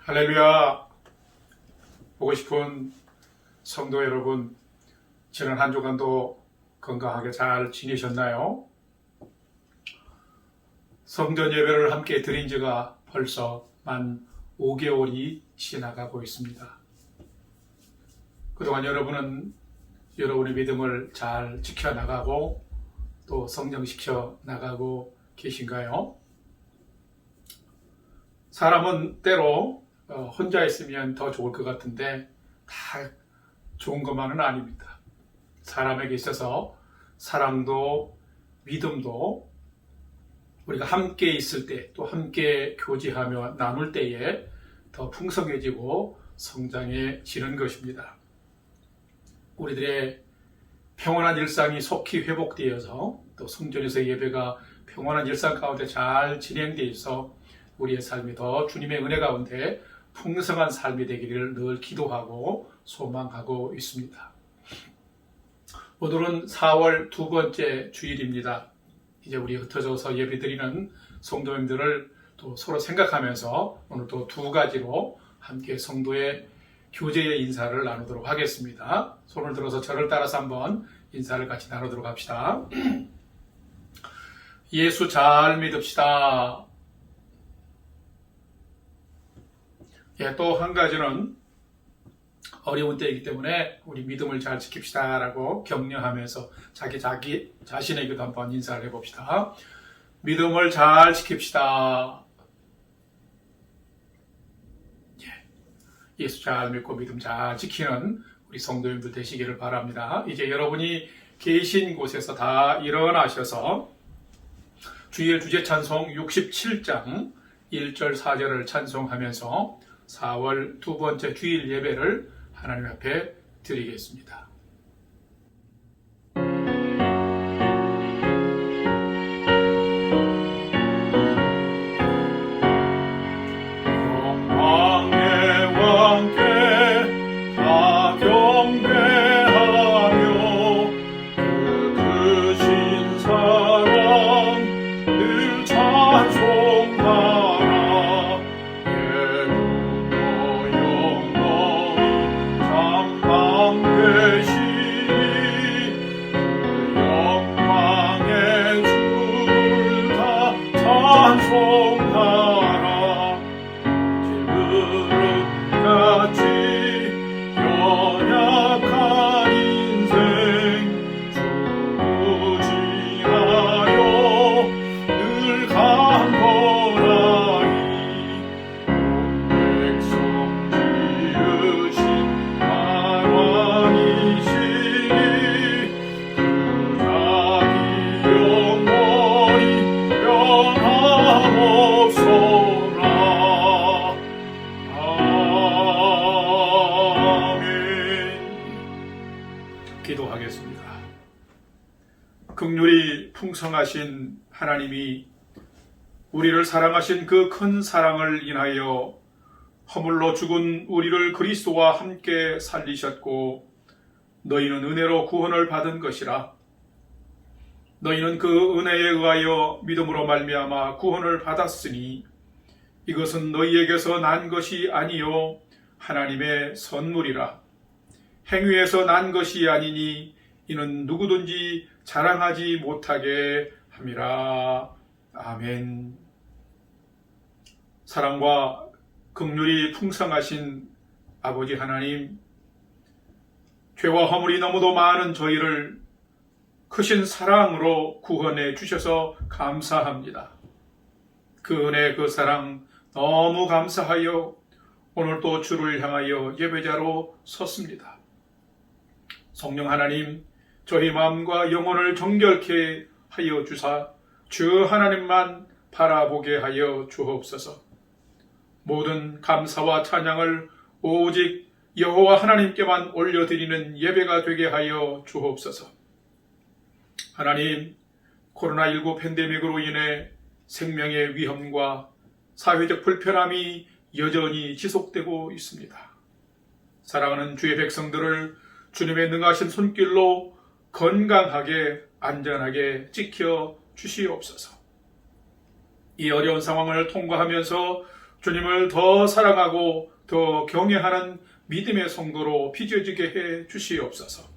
할렐루야. 보고 싶은 성도 여러분, 지난 한 주간도 건강하게 잘 지내셨나요? 성전 예배를 함께 드린 지가 벌써 만 5개월이 지나가고 있습니다. 그동안 여러분은 여러분의 믿음을 잘 지켜나가고 또 성장시켜 나가고 계신가요? 사람은 때로 혼자 있으면 더 좋을 것 같은데 다 좋은 것만은 아닙니다. 사람에게 있어서 사랑도 믿음도 우리가 함께 있을 때 또 함께 교제하며 나눌 때에 더 풍성해지고 성장해지는 것입니다. 우리들의 평온한 일상이 속히 회복되어서 또 성전에서 예배가 평온한 일상 가운데 잘 진행되어서 우리의 삶이 더 주님의 은혜 가운데 풍성한 삶이 되기를 늘 기도하고 소망하고 있습니다. 오늘은 4월 두 번째 주일입니다. 이제 우리 흩어져서 예배드리는 성도님들을 또 서로 생각하면서 오늘 또 두 가지로 함께 성도의 교제의 인사를 나누도록 하겠습니다. 손을 들어서 저를 따라서 한번 인사를 같이 나누도록 합시다. 예수 잘 믿읍시다. 또 한 가지는 어려운 때이기 때문에 우리 믿음을 잘 지킵시다 라고 격려하면서 자기 자신에게도 한번 인사를 해봅시다. 믿음을 잘 지킵시다. 예수 잘 믿고 믿음 잘 지키는 우리 성도님들 되시기를 바랍니다. 이제 여러분이 계신 곳에서 다 일어나셔서 주일 주제 찬송 67장 1절 4절을 찬송하면서 4월 두 번째 주일 예배를 하나님 앞에 드리겠습니다. 영광의 왕께 다 경배하며 그 크신 사랑 늘 찬송하라. 찬송하라. 질그릇같이 연약한 인생 주지하여 늘 간절하니 온 백성 지으신 만왕이시니 그 자기 영원히 변함없소라. 아멘. 기도하겠습니다. 긍휼이 풍성하신 하나님이 우리를 사랑하신 그 큰 사랑을 인하여 허물로 죽은 우리를 그리스도와 함께 살리셨고 너희는 은혜로 구원을 받은 것이라. 너희는 그 은혜에 의하여 믿음으로 말미암아 구원을 받았으니 이것은 너희에게서 난 것이 아니요 하나님의 선물이라. 행위에서 난 것이 아니니 이는 누구든지 자랑하지 못하게 함이라. 아멘. 사랑과 긍휼이 풍성하신 아버지 하나님, 죄와 허물이 너무도 많은 저희를 크신 사랑으로 구원해 주셔서 감사합니다. 그 은혜, 그 사랑 너무 감사하여 오늘도 주를 향하여 예배자로 섰습니다. 성령 하나님, 저희 마음과 영혼을 정결케 하여 주사 주 하나님만 바라보게 하여 주옵소서. 모든 감사와 찬양을 오직 여호와 하나님께만 올려드리는 예배가 되게 하여 주옵소서. 하나님, 코로나19 팬데믹으로 인해 생명의 위험과 사회적 불편함이 여전히 지속되고 있습니다. 사랑하는 주의 백성들을 주님의 능하신 손길로 건강하게 안전하게 지켜 주시옵소서. 이 어려운 상황을 통과하면서 주님을 더 사랑하고 더 경외하는 믿음의 성도로 빚어지게 해 주시옵소서.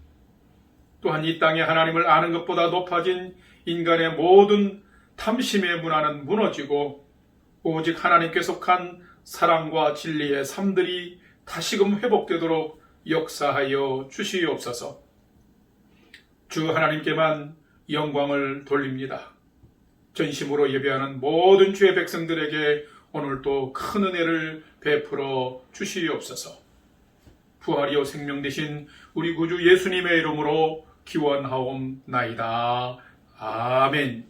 또한 이 땅에 하나님을 아는 것보다 높아진 인간의 모든 탐심의 문화는 무너지고 오직 하나님께 속한 사랑과 진리의 삶들이 다시금 회복되도록 역사하여 주시옵소서. 주 하나님께만 영광을 돌립니다. 전심으로 예배하는 모든 주의 백성들에게 오늘도 큰 은혜를 베풀어 주시옵소서. 부활이요 생명 되신 우리 구주 예수님의 이름으로 기원하옵나이다. 아멘.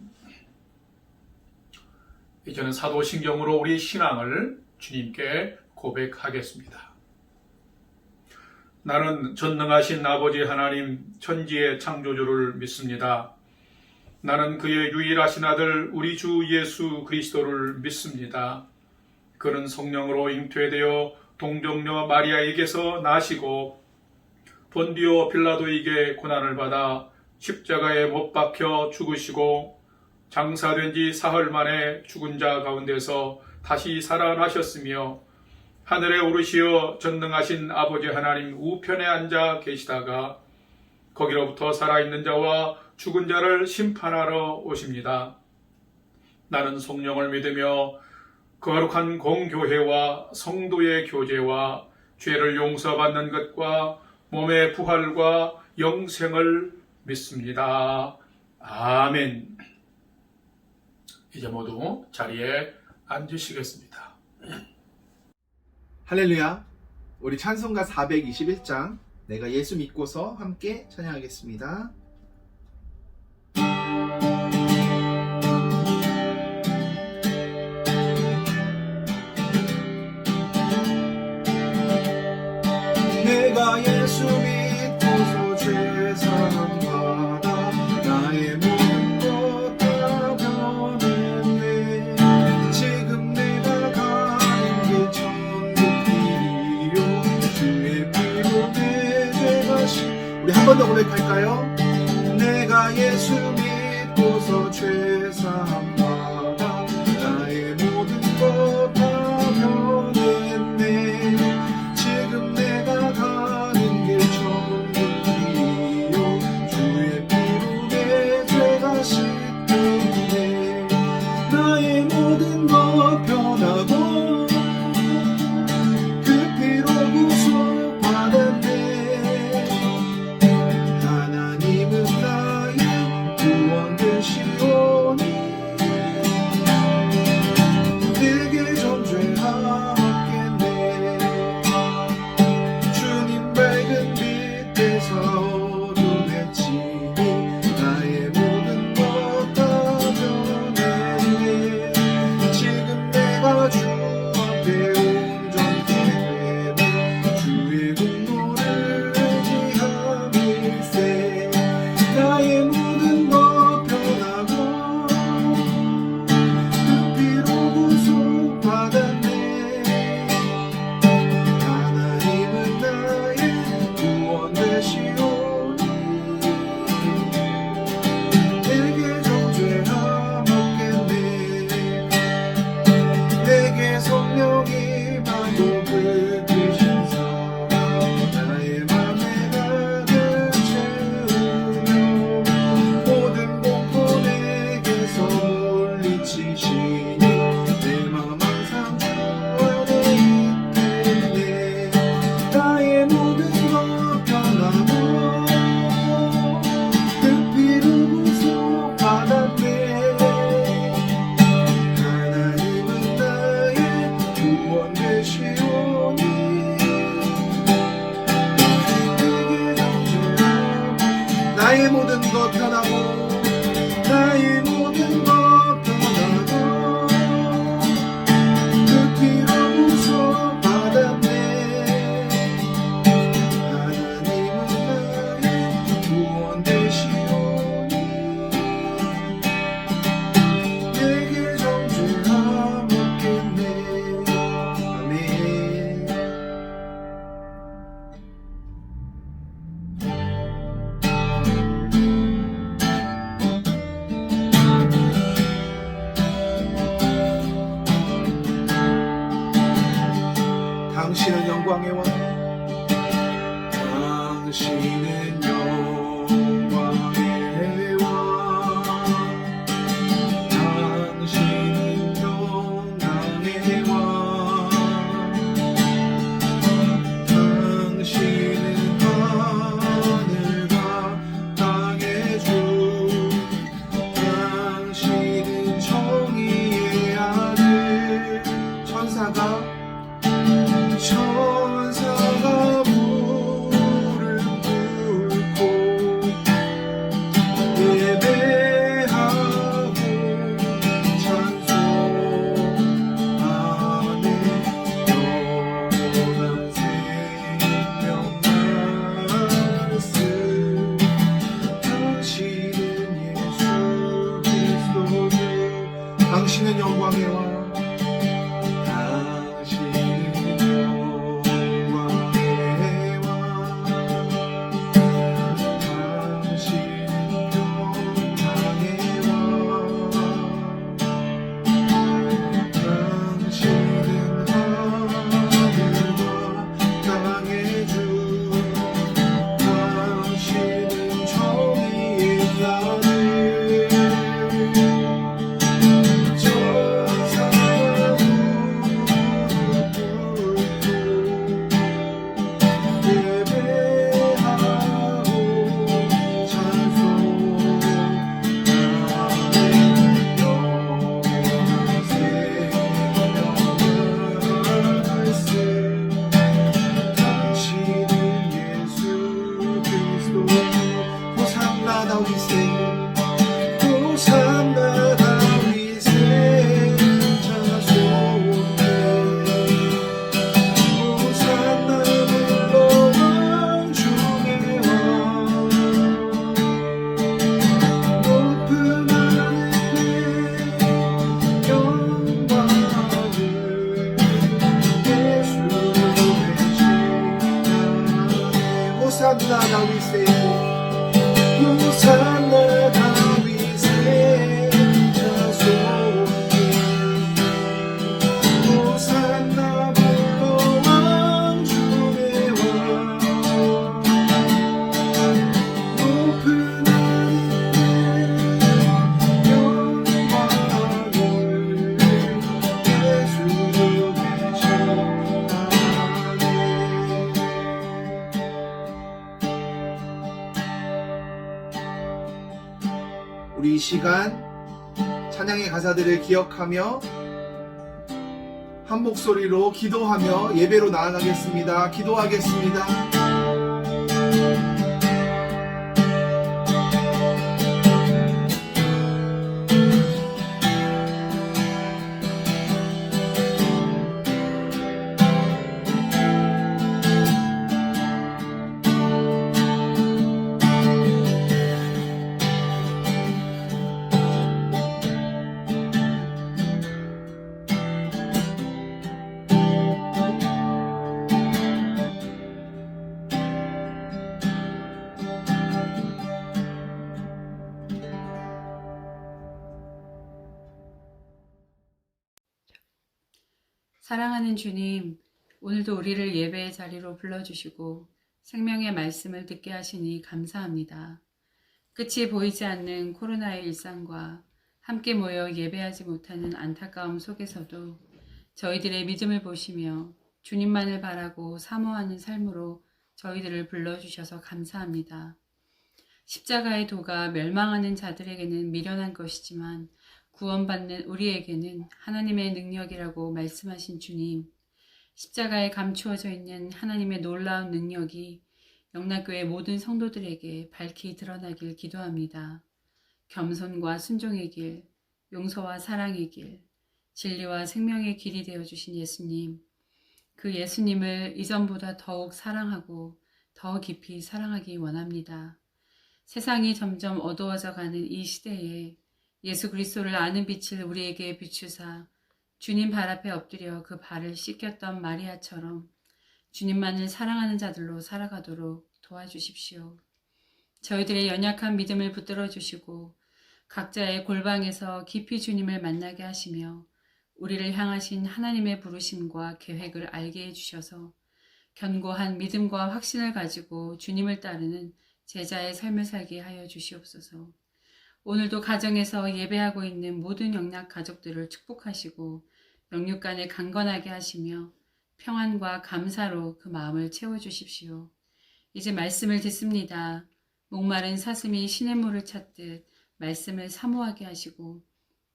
이제는 사도신경으로 우리 신앙을 주님께 고백하겠습니다. 나는 전능하신 아버지 하나님 천지의 창조주를 믿습니다. 나는 그의 유일하신 아들 우리 주 예수 그리스도를 믿습니다. 그는 성령으로 잉태되어 동정녀 마리아에게서 나시고 본디오 빌라도에게 고난을 받아 십자가에 못 박혀 죽으시고 장사된 지 사흘 만에 죽은 자 가운데서 다시 살아나셨으며 하늘에 오르시어 전능하신 아버지 하나님 우편에 앉아 계시다가 거기로부터 살아있는 자와 죽은 자를 심판하러 오십니다. 나는 성령을 믿으며 거룩한 공교회와 성도의 교제와 죄를 용서받는 것과 몸의 부활과 영생을 믿습니다. 아멘. 이제 모두 자리에 앉으시겠습니다. 할렐루야. 우리 찬송가 421장 내가 예수 믿고서 함께 찬양하겠습니다. 내가 예수 믿고서 죄 사함받아 나의 모든 것 다 변했네. 지금 내가 가는 게 천국 길이요 주의 피로 내 죄가 우리 한 번 더 고백할까요? 내가 예수 믿고서 죄 사함받아 나의 모든 것 다 변했네. 지금 내가 가는 길 천국 길이요 주의 피로 내 죄가 씻겼네. 나의 모든 것 변하고 그 피로 구속받았네. 하나님은 나의 구원 되시오니 내게 정죄하겠네. 주님 밝은 빛에서 어둠에 치니 나의 모든 것 다 변했네. 지금 내가 주 앞에 온전케 되네. 주의 공로를 의지함일세. 나의 모든 것 변하고 그 피로 구속받았네. 하나님은 나의 구원 되시오니 내게 정죄함없겠네. 내게 성령이 임하고 그 뜻인 사랑 나의 맘에 가득 채우며 모든 공포 내게서 물리치시니 내 마음 항상 주 안에 있겠네. 나의 모든 것 변하고 그 피로 구속받았네. 하나님은 나의 구원 되시오니 내게 정죄함. 나의 모든 것 변하고 나의 모든 것 변하고 그 피로 구속받았네. 하나님은 나의 구원 되시오니 내게 정죄함 없겠네. 아멘. 영광의 왕 당신은 영광의 왕 당신은 영광의 왕 당신은 하늘과 땅의 주 당신은 정의의 아들 천사가 무릎 꿇고 예배하고 찬송하네 영원한 생명 말씀 당신은 예수 그리스도 주 당신은 영광의 왕 호산나 다윗의 호산나 다윗의 자손이 호산나 불러왕 중의 왕 높은 하늘의 영광을 예수를 외쳐나네 우리 이 시간 찬양의 가사들을 기억하며 한 목소리로 기도하며 예배로 나아가겠습니다. 기도하겠습니다. 사랑하는 주님, 오늘도 우리를 예배의 자리로 불러주시고 생명의 말씀을 듣게 하시니 감사합니다. 끝이 보이지 않는 코로나의 일상과 함께 모여 예배하지 못하는 안타까움 속에서도 저희들의 믿음을 보시며 주님만을 바라고 사모하는 삶으로 저희들을 불러주셔서 감사합니다. 십자가의 도가 멸망하는 자들에게는 미련한 것이지만 구원받는 우리에게는 하나님의 능력이라고 말씀하신 주님, 십자가에 감추어져 있는 하나님의 놀라운 능력이 영락교회 모든 성도들에게 밝히 드러나길 기도합니다. 겸손과 순종의 길, 용서와 사랑의 길, 진리와 생명의 길이 되어주신 예수님, 그 예수님을 이전보다 더욱 사랑하고 더 깊이 사랑하기 원합니다. 세상이 점점 어두워져 가는 이 시대에 예수 그리스도를 아는 빛을 우리에게 비추사 주님 발 앞에 엎드려 그 발을 씻겼던 마리아처럼 주님만을 사랑하는 자들로 살아가도록 도와주십시오. 저희들의 연약한 믿음을 붙들어 주시고 각자의 골방에서 깊이 주님을 만나게 하시며 우리를 향하신 하나님의 부르심과 계획을 알게 해주셔서 견고한 믿음과 확신을 가지고 주님을 따르는 제자의 삶을 살게 하여 주시옵소서. 오늘도 가정에서 예배하고 있는 모든 영락 가족들을 축복하시고 영육간에 강건하게 하시며 평안과 감사로 그 마음을 채워주십시오. 이제 말씀을 듣습니다. 목마른 사슴이 시냇물을 찾듯 말씀을 사모하게 하시고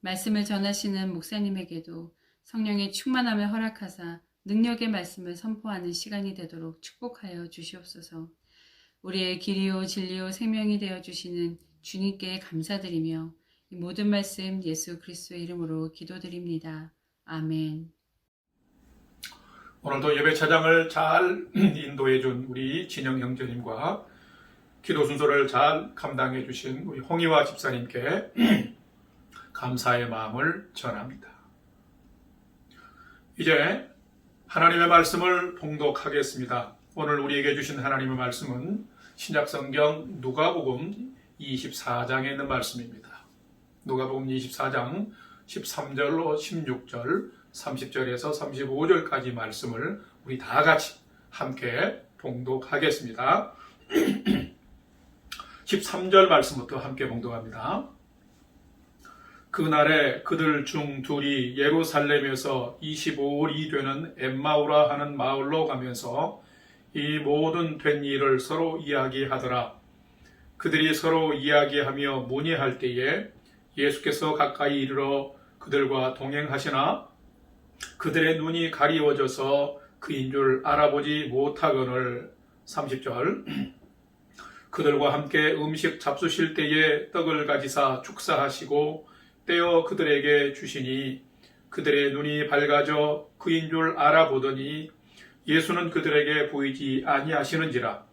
말씀을 전하시는 목사님에게도 성령의 충만함을 허락하사 능력의 말씀을 선포하는 시간이 되도록 축복하여 주시옵소서. 우리의 길이요 진리요 생명이 되어 주시는 주님께 감사드리며 이 모든 말씀 예수 그리스도의 이름으로 기도드립니다. 아멘. 오늘도 예배 차장을 잘 인도해 준 우리 진영 형제님과 기도 순서를 잘 감당해 주신 우리 홍희화 집사님께 감사의 마음을 전합니다. 이제 하나님의 말씀을 봉독하겠습니다. 오늘 우리에게 주신 하나님의 말씀은 신약성경 누가복음 24장에 있는 말씀입니다. 누가복음 24장 13절로 16절, 30절에서 35절까지 말씀을 우리 다 같이 함께 봉독하겠습니다. 13절 말씀부터 함께 봉독합니다. 그날에 그들 중 둘이 예루살렘에서 25일이 되는 엠마오라 하는 마을로 가면서 이 모든 된 일을 서로 이야기하더라. 그들이 서로 이야기하며 문의할 때에 예수께서 가까이 이르러 그들과 동행하시나 그들의 눈이 가리워져서 그인 줄 알아보지 못하거늘. 30절 그들과 함께 음식 잡수실 때에 떡을 가지사 축사하시고 떼어 그들에게 주시니 그들의 눈이 밝아져 그인 줄 알아보더니 예수는 그들에게 보이지 아니하시는지라.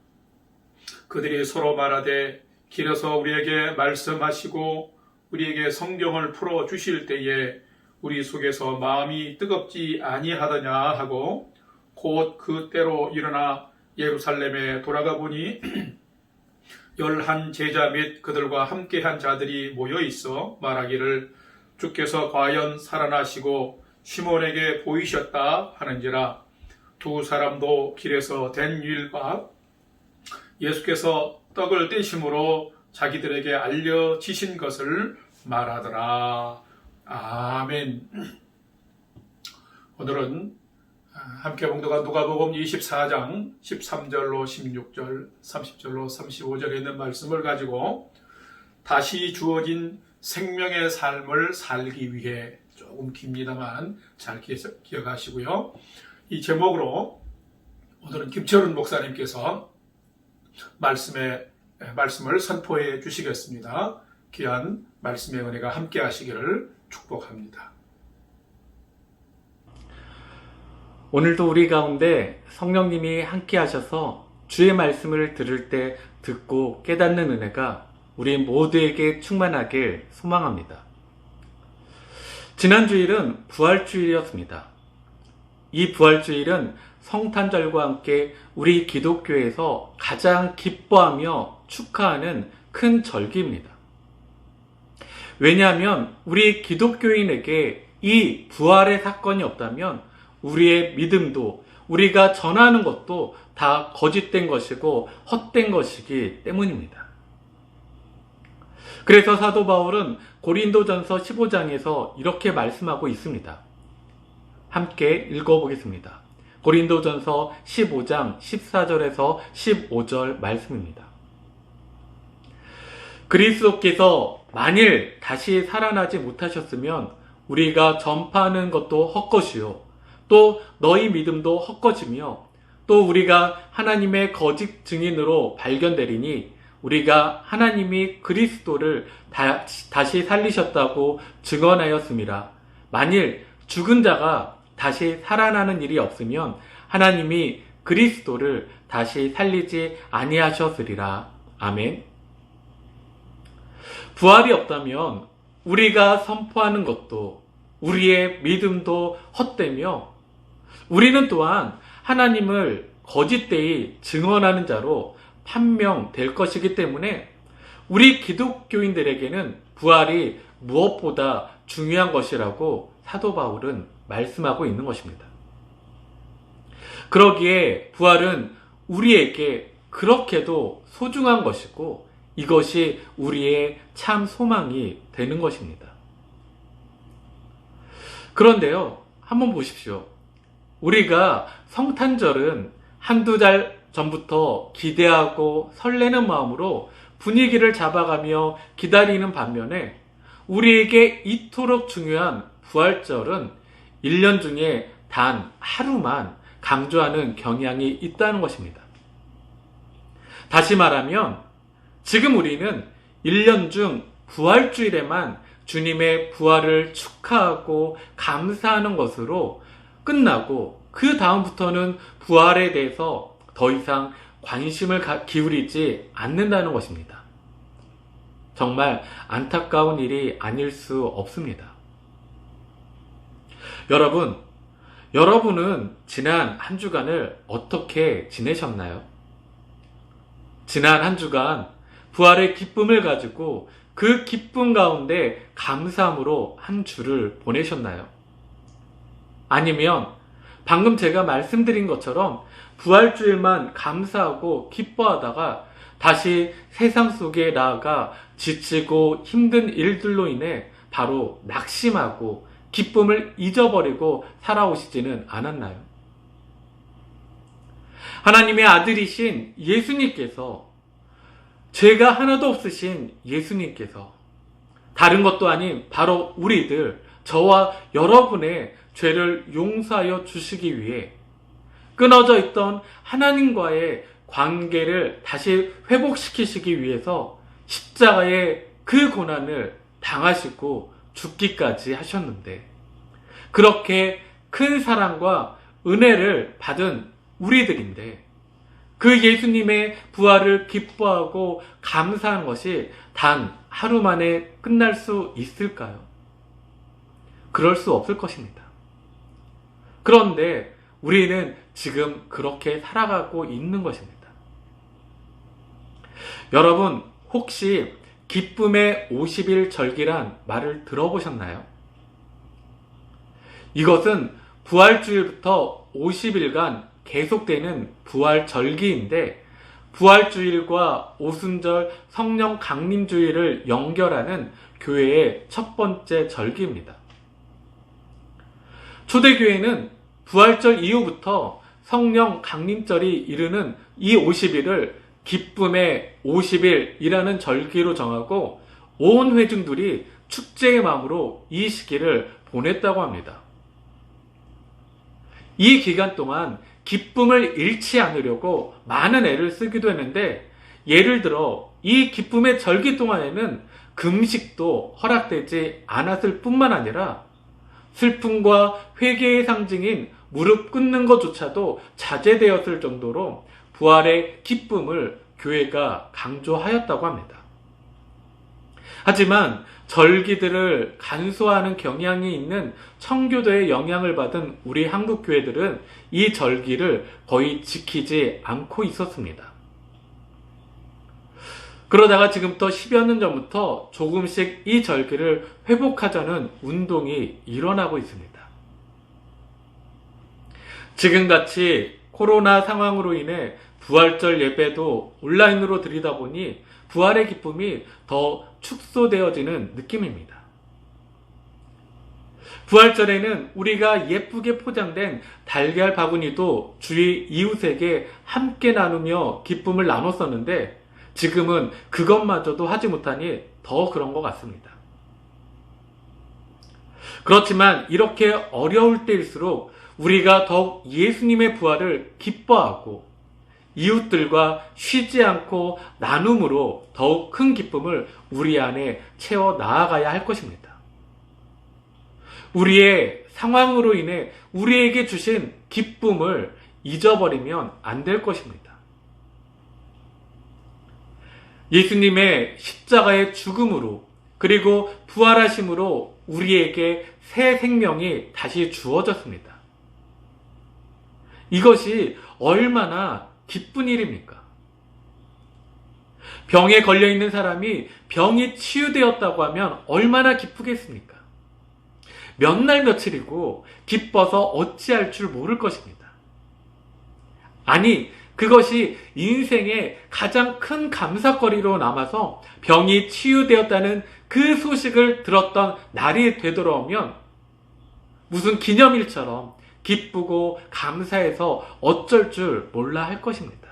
그들이 서로 말하되 길어서 우리에게 말씀하시고 우리에게 성경을 풀어 주실 때에 우리 속에서 마음이 뜨겁지 아니하더냐 하고 곧 그때로 일어나 예루살렘에 돌아가 보니 11 제자 및 그들과 함께한 자들이 모여 있어 말하기를 주께서 과연 살아나시고 시몬에게 보이셨다 하는지라. 두 사람도 길에서 된 일과 예수께서 떡을 떼심으로 자기들에게 알려지신 것을 말하더라. 아멘. 오늘은 함께 봉독한 누가복음 24장 13절로 16절, 30절로 35절에 있는 말씀을 가지고 다시 주어진 생명의 삶을 살기 위해, 조금 깁니다만 잘 기억하시고요. 이 제목으로 오늘은 김철훈 목사님께서 말씀을 선포해 주시겠습니다. 귀한 말씀의 은혜가 함께 하시기를 축복합니다. 오늘도 우리 가운데 성령님이 함께 하셔서 주의 말씀을 들을 때 듣고 깨닫는 은혜가 우리 모두에게 충만하길 소망합니다. 지난 주일은 부활주일이었습니다. 이 부활주일은 성탄절과 함께 우리 기독교에서 가장 기뻐하며 축하하는 큰 절기입니다. 왜냐하면 우리 기독교인에게 이 부활의 사건이 없다면 우리의 믿음도, 우리가 전하는 것도 다 거짓된 것이고 헛된 것이기 때문입니다. 그래서 사도 바울은 고린도전서 15장에서 이렇게 말씀하고 있습니다. 함께 읽어보겠습니다. 고린도전서 15장 14절에서 15절 말씀입니다. 그리스도께서 만일 다시 살아나지 못하셨으면 우리가 전파하는 것도 헛것이요 또 너희 믿음도 헛것이며 또 우리가 하나님의 거짓 증인으로 발견되리니 우리가 하나님이 그리스도를 다시 살리셨다고 증언하였음이라. 만일 죽은 자가 다시 살아나는 일이 없으면 하나님이 그리스도를 다시 살리지 아니하셨으리라. 아멘. 부활이 없다면 우리가 선포하는 것도 우리의 믿음도 헛되며 우리는 또한 하나님을 거짓되이 증언하는 자로 판명될 것이기 때문에 우리 기독교인들에게는 부활이 무엇보다 중요한 것이라고 사도 바울은 말씀하고 있는 것입니다. 그러기에 부활은 우리에게 그렇게도 소중한 것이고 이것이 우리의 참 소망이 되는 것입니다. 그런데요, 한번 보십시오. 우리가 성탄절은 한두 달 전부터 기대하고 설레는 마음으로 분위기를 잡아가며 기다리는 반면에 우리에게 이토록 중요한 부활절은 1년 중에 단 하루만 강조하는 경향이 있다는 것입니다. 다시 말하면 지금 우리는 1년 중 부활주일에만 주님의 부활을 축하하고 감사하는 것으로 끝나고 그 다음부터는 부활에 대해서 더 이상 관심을 기울이지 않는다는 것입니다. 정말 안타까운 일이 아닐 수 없습니다. 여러분은 지난 한 주간을 어떻게 지내셨나요? 지난 한 주간 부활의 기쁨을 가지고 그 기쁨 가운데 감사함으로 한 주를 보내셨나요? 아니면 방금 제가 말씀드린 것처럼 부활주일만 감사하고 기뻐하다가 다시 세상 속에 나아가 지치고 힘든 일들로 인해 바로 낙심하고 기쁨을 잊어버리고 살아오시지는 않았나요? 하나님의 아들이신 예수님께서, 죄가 하나도 없으신 예수님께서 다른 것도 아닌 바로 우리들, 저와 여러분의 죄를 용서하여 주시기 위해 끊어져 있던 하나님과의 관계를 다시 회복시키시기 위해서 십자가의 그 고난을 당하시고 죽기까지 하셨는데, 그렇게 큰 사랑과 은혜를 받은 우리들인데 그 예수님의 부활을 기뻐하고 감사하는 것이 단 하루 만에 끝날 수 있을까요? 그럴 수 없을 것입니다. 그런데 우리는 지금 그렇게 살아가고 있는 것입니다. 여러분, 혹시 기쁨의 50일 절기란 말을 들어보셨나요? 이것은 부활주일부터 50일간 계속되는 부활 절기인데, 부활주일과 오순절 성령 강림주일을 연결하는 교회의 첫 번째 절기입니다. 초대교회는 부활절 이후부터 성령 강림절이 이르는 이 50일을 기쁨의 50일이라는 절기로 정하고 온 회중들이 축제의 마음으로 이 시기를 보냈다고 합니다. 이 기간 동안 기쁨을 잃지 않으려고 많은 애를 쓰기도 했는데, 예를 들어 이 기쁨의 절기 동안에는 금식도 허락되지 않았을 뿐만 아니라 슬픔과 회개의 상징인 무릎 꿇는 것조차도 자제되었을 정도로 부활의 기쁨을 교회가 강조하였다고 합니다. 하지만 절기들을 간소화하는 경향이 있는 청교도의 영향을 받은 우리 한국 교회들은 이 절기를 거의 지키지 않고 있었습니다. 그러다가 지금부터 10여 년 전부터 조금씩 이 절기를 회복하자는 운동이 일어나고 있습니다. 지금같이 코로나 상황으로 인해 부활절 예배도 온라인으로 드리다 보니 부활의 기쁨이 더 축소되어지는 느낌입니다. 부활절에는 우리가 예쁘게 포장된 달걀 바구니도 주위 이웃에게 함께 나누며 기쁨을 나눴었는데, 지금은 그것마저도 하지 못하니 더 그런 것 같습니다. 그렇지만 이렇게 어려울 때일수록 우리가 더욱 예수님의 부활을 기뻐하고 이웃들과 쉬지 않고 나눔으로 더욱 큰 기쁨을 우리 안에 채워 나아가야 할 것입니다. 우리의 상황으로 인해 우리에게 주신 기쁨을 잊어버리면 안 될 것입니다. 예수님의 십자가의 죽음으로 그리고 부활하심으로 우리에게 새 생명이 다시 주어졌습니다. 이것이 얼마나 기쁜 일입니까? 병에 걸려있는 사람이 병이 치유되었다고 하면 얼마나 기쁘겠습니까? 몇 날 며칠이고 기뻐서 어찌할 줄 모를 것입니다. 아니, 그것이 인생의 가장 큰 감사거리로 남아서 병이 치유되었다는 그 소식을 들었던 날이 되돌아오면 무슨 기념일처럼 기쁘고 감사해서 어쩔 줄 몰라 할 것입니다.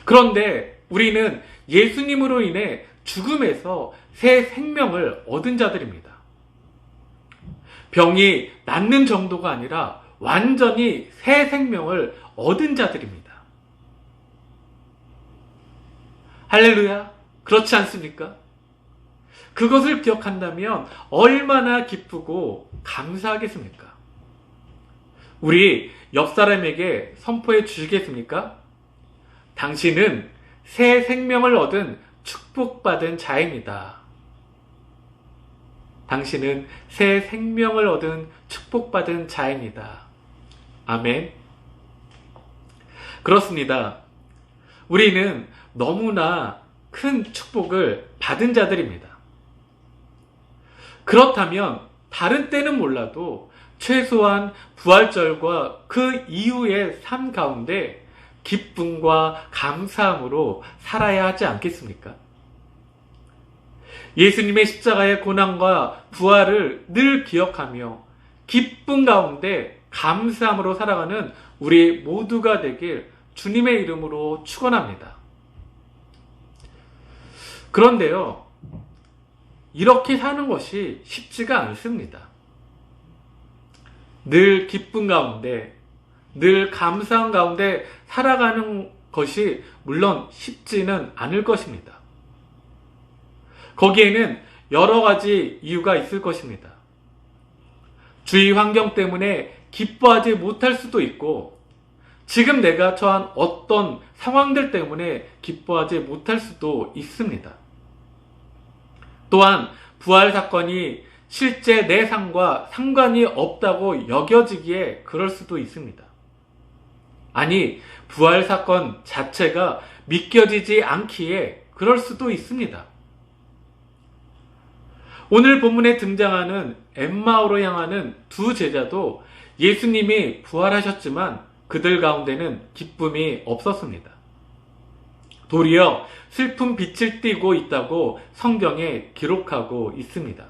그런데 우리는 예수님으로 인해 죽음에서 새 생명을 얻은 자들입니다. 병이 낫는 정도가 아니라 완전히 새 생명을 얻은 자들입니다. 할렐루야! 그렇지 않습니까? 그것을 기억한다면 얼마나 기쁘고 감사하겠습니까? 우리 옆 사람에게 선포해 주시겠습니까? 당신은 새 생명을 얻은 축복받은 자입니다. 당신은 새 생명을 얻은 축복받은 자입니다. 아멘. 그렇습니다. 우리는 너무나 큰 축복을 받은 자들입니다. 그렇다면 다른 때는 몰라도 최소한 부활절과 그 이후의 삶 가운데 기쁨과 감사함으로 살아야 하지 않겠습니까? 예수님의 십자가의 고난과 부활을 늘 기억하며 기쁨 가운데 감사함으로 살아가는 우리 모두가 되길 주님의 이름으로 축원합니다. 그런데요, 이렇게 사는 것이 쉽지가 않습니다. 늘 기쁨 가운데, 늘 감사함 가운데 살아가는 것이 물론 쉽지는 않을 것입니다. 거기에는 여러 가지 이유가 있을 것입니다. 주위 환경 때문에 기뻐하지 못할 수도 있고, 지금 내가 처한 어떤 상황들 때문에 기뻐하지 못할 수도 있습니다. 또한 부활 사건이 실제 내 삶과 상관이 없다고 여겨지기에 그럴 수도 있습니다. 아니, 부활 사건 자체가 믿겨지지 않기에 그럴 수도 있습니다. 오늘 본문에 등장하는 엠마오로 향하는 두 제자도 예수님이 부활하셨지만 그들 가운데는 기쁨이 없었습니다. 도리어 슬픈 빛을 띠고 있다고 성경에 기록하고 있습니다.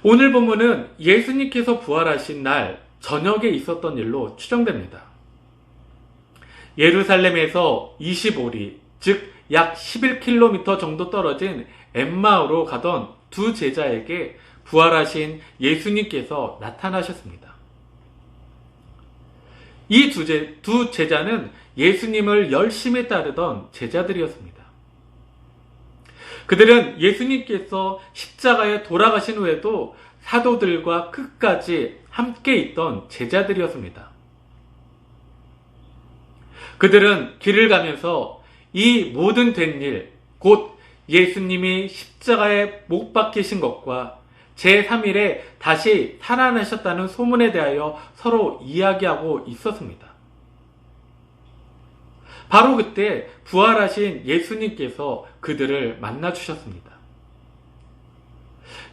오늘 본문은 예수님께서 부활하신 날 저녁에 있었던 일로 추정됩니다. 예루살렘에서 25리, 즉 약 11km 정도 떨어진 엠마오로 가던 두 제자에게 부활하신 예수님께서 나타나셨습니다. 이 두 제자는 예수님을 열심히 따르던 제자들이었습니다. 그들은 예수님께서 십자가에 돌아가신 후에도 사도들과 끝까지 함께 있던 제자들이었습니다. 그들은 길을 가면서 이 모든 된 일, 곧 예수님이 십자가에 못 박히신 것과 제3일에 다시 살아나셨다는 소문에 대하여 서로 이야기하고 있었습니다. 바로 그때 부활하신 예수님께서 그들을 만나주셨습니다.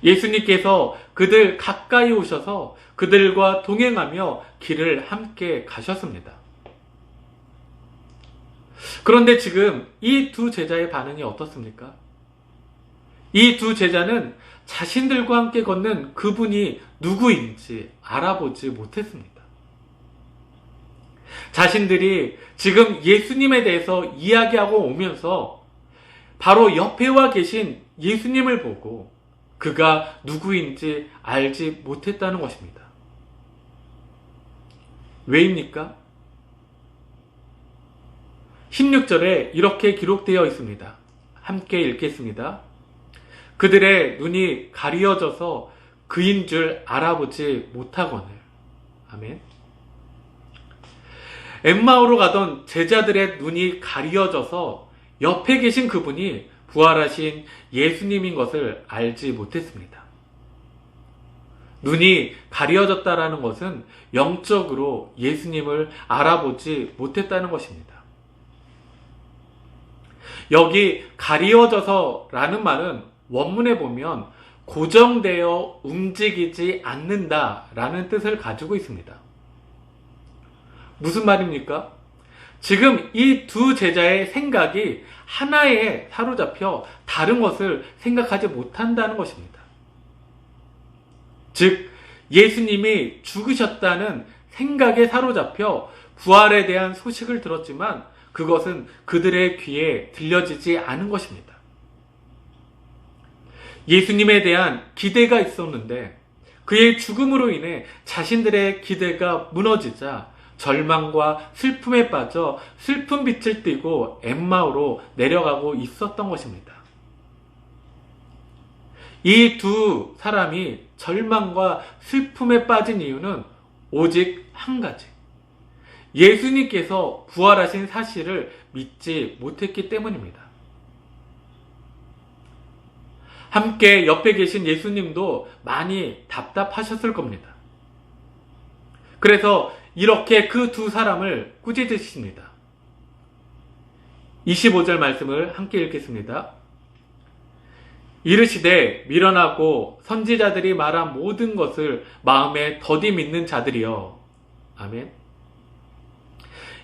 예수님께서 그들 가까이 오셔서 그들과 동행하며 길을 함께 가셨습니다. 그런데 지금 이 두 제자의 반응이 어떻습니까? 이 두 제자는 자신들과 함께 걷는 그분이 누구인지 알아보지 못했습니다. 자신들이 지금 예수님에 대해서 이야기하고 오면서 바로 옆에 와 계신 예수님을 보고 그가 누구인지 알지 못했다는 것입니다. 왜입니까? 16절에 이렇게 기록되어 있습니다. 함께 읽겠습니다. 그들의 눈이 가리어져서 그인 줄 알아보지 못하거늘. 아멘. 엠마오로 가던 제자들의 눈이 가리어져서 옆에 계신 그분이 부활하신 예수님인 것을 알지 못했습니다. 눈이 가리어졌다라는 것은 영적으로 예수님을 알아보지 못했다는 것입니다. 여기 가리어져서라는 말은 원문에 보면 고정되어 움직이지 않는다라는 뜻을 가지고 있습니다. 무슨 말입니까? 지금 이 두 제자의 생각이 하나에 사로잡혀 다른 것을 생각하지 못한다는 것입니다. 즉, 예수님이 죽으셨다는 생각에 사로잡혀 부활에 대한 소식을 들었지만 그것은 그들의 귀에 들려지지 않은 것입니다. 예수님에 대한 기대가 있었는데 그의 죽음으로 인해 자신들의 기대가 무너지자 절망과 슬픔에 빠져 슬픈 빛을 띠고 엠마오로 내려가고 있었던 것입니다. 이 두 사람이 절망과 슬픔에 빠진 이유는 오직 한 가지. 예수님께서 부활하신 사실을 믿지 못했기 때문입니다. 함께 옆에 계신 예수님도 많이 답답하셨을 겁니다. 그래서 이렇게 그 두 사람을 꾸짖으십니다. 25절 말씀을 함께 읽겠습니다. 이르시되 미련하고 선지자들이 말한 모든 것을 마음에 더디 믿는 자들이여. 아멘.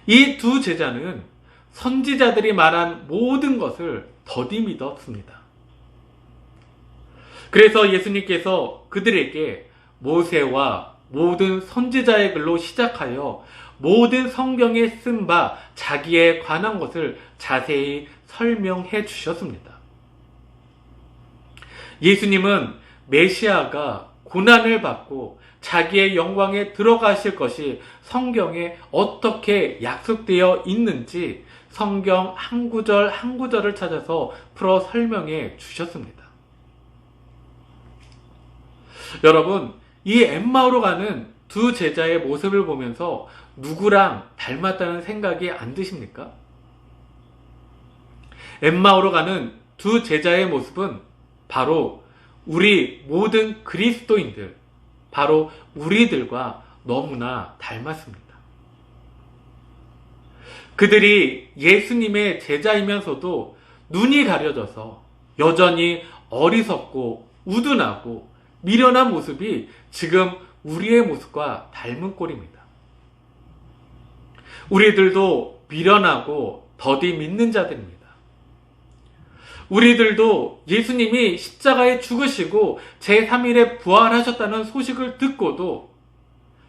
이 두 제자는 선지자들이 말한 모든 것을 더디 믿었습니다. 그래서 예수님께서 그들에게 모세와 모든 선지자의 글로 시작하여 모든 성경에 쓴 바 자기에 관한 것을 자세히 설명해 주셨습니다. 예수님은 메시아가 고난을 받고 자기의 영광에 들어가실 것이 성경에 어떻게 약속되어 있는지 성경 한 구절 한 구절을 찾아서 풀어 설명해 주셨습니다. 여러분, 이 엠마오로 가는 두 제자의 모습을 보면서 누구랑 닮았다는 생각이 안 드십니까? 엠마오로 가는 두 제자의 모습은 바로 우리 모든 그리스도인들, 바로 우리들과 너무나 닮았습니다. 그들이 예수님의 제자이면서도 눈이 가려져서 여전히 어리석고 우둔하고 미련한 모습이 지금 우리의 모습과 닮은 꼴입니다. 우리들도 미련하고 더디 믿는 자들입니다. 우리들도 예수님이 십자가에 죽으시고 제3일에 부활하셨다는 소식을 듣고도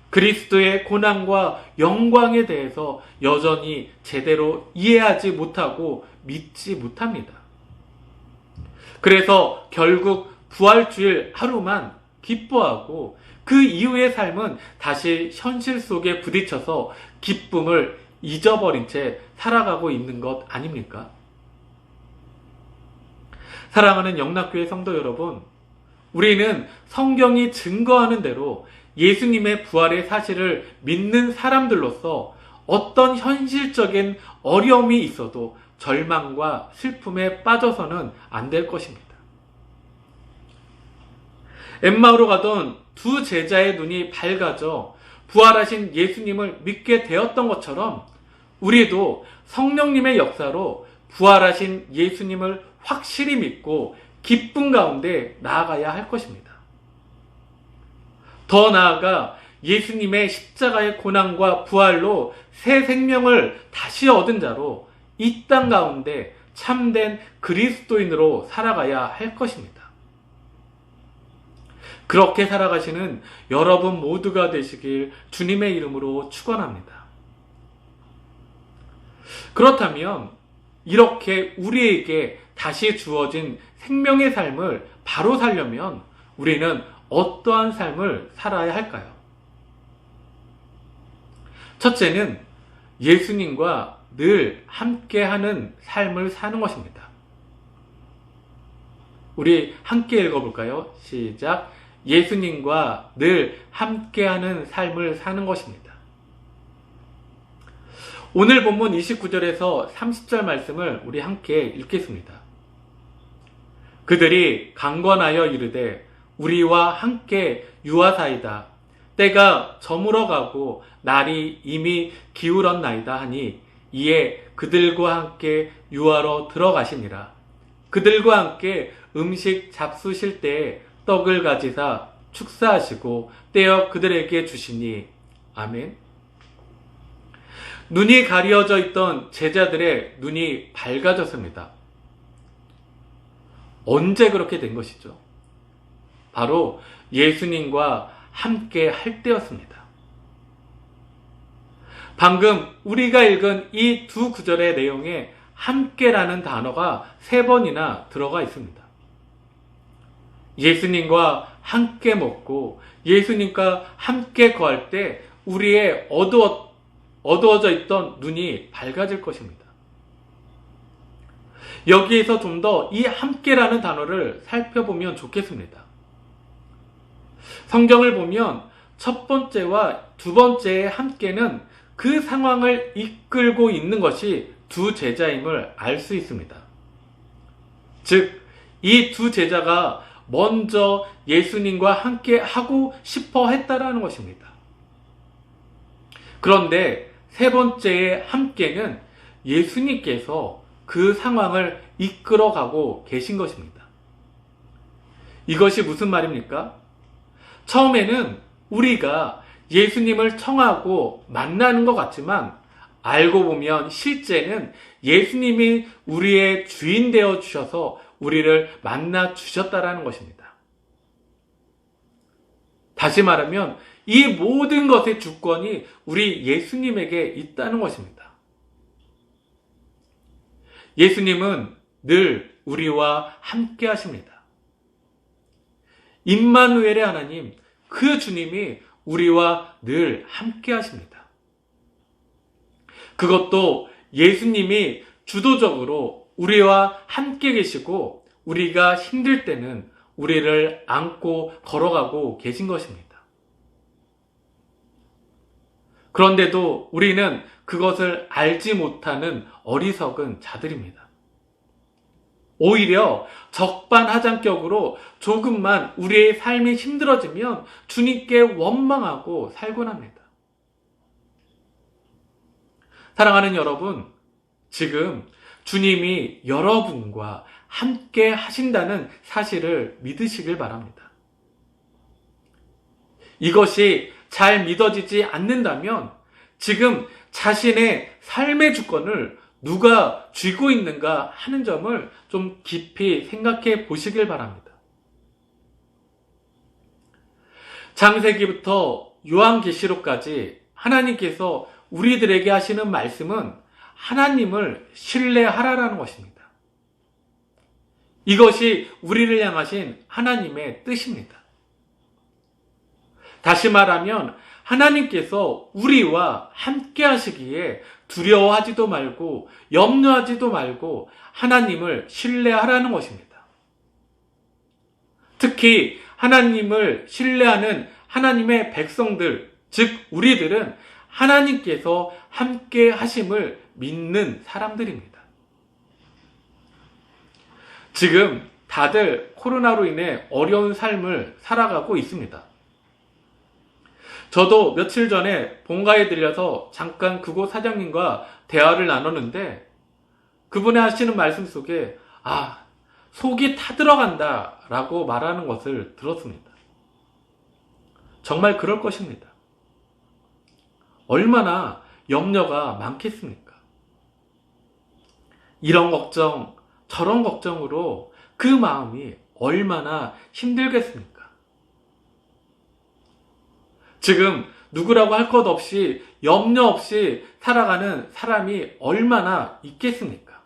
그리스도의 고난과 영광에 대해서 여전히 제대로 이해하지 못하고 믿지 못합니다. 그래서 결국 부활주일 하루만 기뻐하고 그 이후의 삶은 다시 현실 속에 부딪혀서 기쁨을 잊어버린 채 살아가고 있는 것 아닙니까? 사랑하는 영락교회 성도 여러분, 우리는 성경이 증거하는 대로 예수님의 부활의 사실을 믿는 사람들로서 어떤 현실적인 어려움이 있어도 절망과 슬픔에 빠져서는 안 될 것입니다. 엠마오로 가던 두 제자의 눈이 밝아져 부활하신 예수님을 믿게 되었던 것처럼 우리도 성령님의 역사로 부활하신 예수님을 확실히 믿고 기쁨 가운데 나아가야 할 것입니다. 더 나아가 예수님의 십자가의 고난과 부활로 새 생명을 다시 얻은 자로 이 땅 가운데 참된 그리스도인으로 살아가야 할 것입니다. 그렇게 살아가시는 여러분 모두가 되시길 주님의 이름으로 축원합니다. 그렇다면 이렇게 우리에게 다시 주어진 생명의 삶을 바로 살려면 우리는 어떠한 삶을 살아야 할까요? 첫째는 예수님과 늘 함께하는 삶을 사는 것입니다. 우리 함께 읽어볼까요? 시작. 예수님과 늘 함께하는 삶을 사는 것입니다. 오늘 본문 29절에서 30절 말씀을 우리 함께 읽겠습니다. 그들이 강권하여 이르되 우리와 함께 유하사이다. 때가 저물어가고 날이 이미 기울었나이다 하니 이에 그들과 함께 유하러 들어가시니라. 그들과 함께 음식 잡수실 때에 떡을 가지사 축사하시고 떼어 그들에게 주시니. 아멘. 눈이 가려져 있던 제자들의 눈이 밝아졌습니다. 언제 그렇게 된 것이죠? 바로 예수님과 함께 할 때였습니다. 방금 우리가 읽은 이 두 구절의 내용에 함께라는 단어가 3번이나 들어가 있습니다. 예수님과 함께 먹고 예수님과 함께 거할 때 우리의 어두워져 있던 눈이 밝아질 것입니다. 여기에서 좀 더 이 함께라는 단어를 살펴보면 좋겠습니다. 성경을 보면 첫 번째와 두 번째의 함께는 그 상황을 이끌고 있는 것이 두 제자임을 알 수 있습니다. 즉, 이 두 제자가 먼저 예수님과 함께 하고 싶어 했다라는 것입니다. 그런데 세 번째의 함께는 예수님께서 그 상황을 이끌어가고 계신 것입니다. 이것이 무슨 말입니까? 처음에는 우리가 예수님을 청하고 만나는 것 같지만 알고 보면 실제는 예수님이 우리의 주인 되어 주셔서 우리를 만나 주셨다라는 것입니다. 다시 말하면 이 모든 것의 주권이 우리 예수님에게 있다는 것입니다. 예수님은 늘 우리와 함께 하십니다. 임마누엘의 하나님, 그 주님이 우리와 늘 함께 하십니다. 그것도 예수님이 주도적으로 우리와 함께 계시고 우리가 힘들 때는 우리를 안고 걸어가고 계신 것입니다. 그런데도 우리는 그것을 알지 못하는 어리석은 자들입니다. 오히려 적반하장격으로 조금만 우리의 삶이 힘들어지면 주님께 원망하고 살곤 합니다. 사랑하는 여러분, 지금 주님이 여러분과 함께 하신다는 사실을 믿으시길 바랍니다. 이것이 잘 믿어지지 않는다면 지금 자신의 삶의 주권을 누가 쥐고 있는가 하는 점을 좀 깊이 생각해 보시길 바랍니다. 창세기부터 요한계시록까지 하나님께서 우리들에게 하시는 말씀은 하나님을 신뢰하라라는 것입니다. 이것이 우리를 향하신 하나님의 뜻입니다. 다시 말하면 하나님께서 우리와 함께 하시기에 두려워하지도 말고 염려하지도 말고 하나님을 신뢰하라는 것입니다. 특히 하나님을 신뢰하는 하나님의 백성들, 즉 우리들은 하나님께서 함께 하심을 믿는 사람들입니다. 지금 다들 코로나로 인해 어려운 삶을 살아가고 있습니다. 저도 며칠 전에 본가에 들려서 잠깐 그곳 사장님과 대화를 나눴는데 그분이 하시는 말씀 속에 속이 타들어간다 라고 말하는 것을 들었습니다. 정말 그럴 것입니다. 얼마나 염려가 많겠습니까? 이런 걱정, 저런 걱정으로 그 마음이 얼마나 힘들겠습니까? 지금 누구라고 할 것 없이 염려 없이 살아가는 사람이 얼마나 있겠습니까?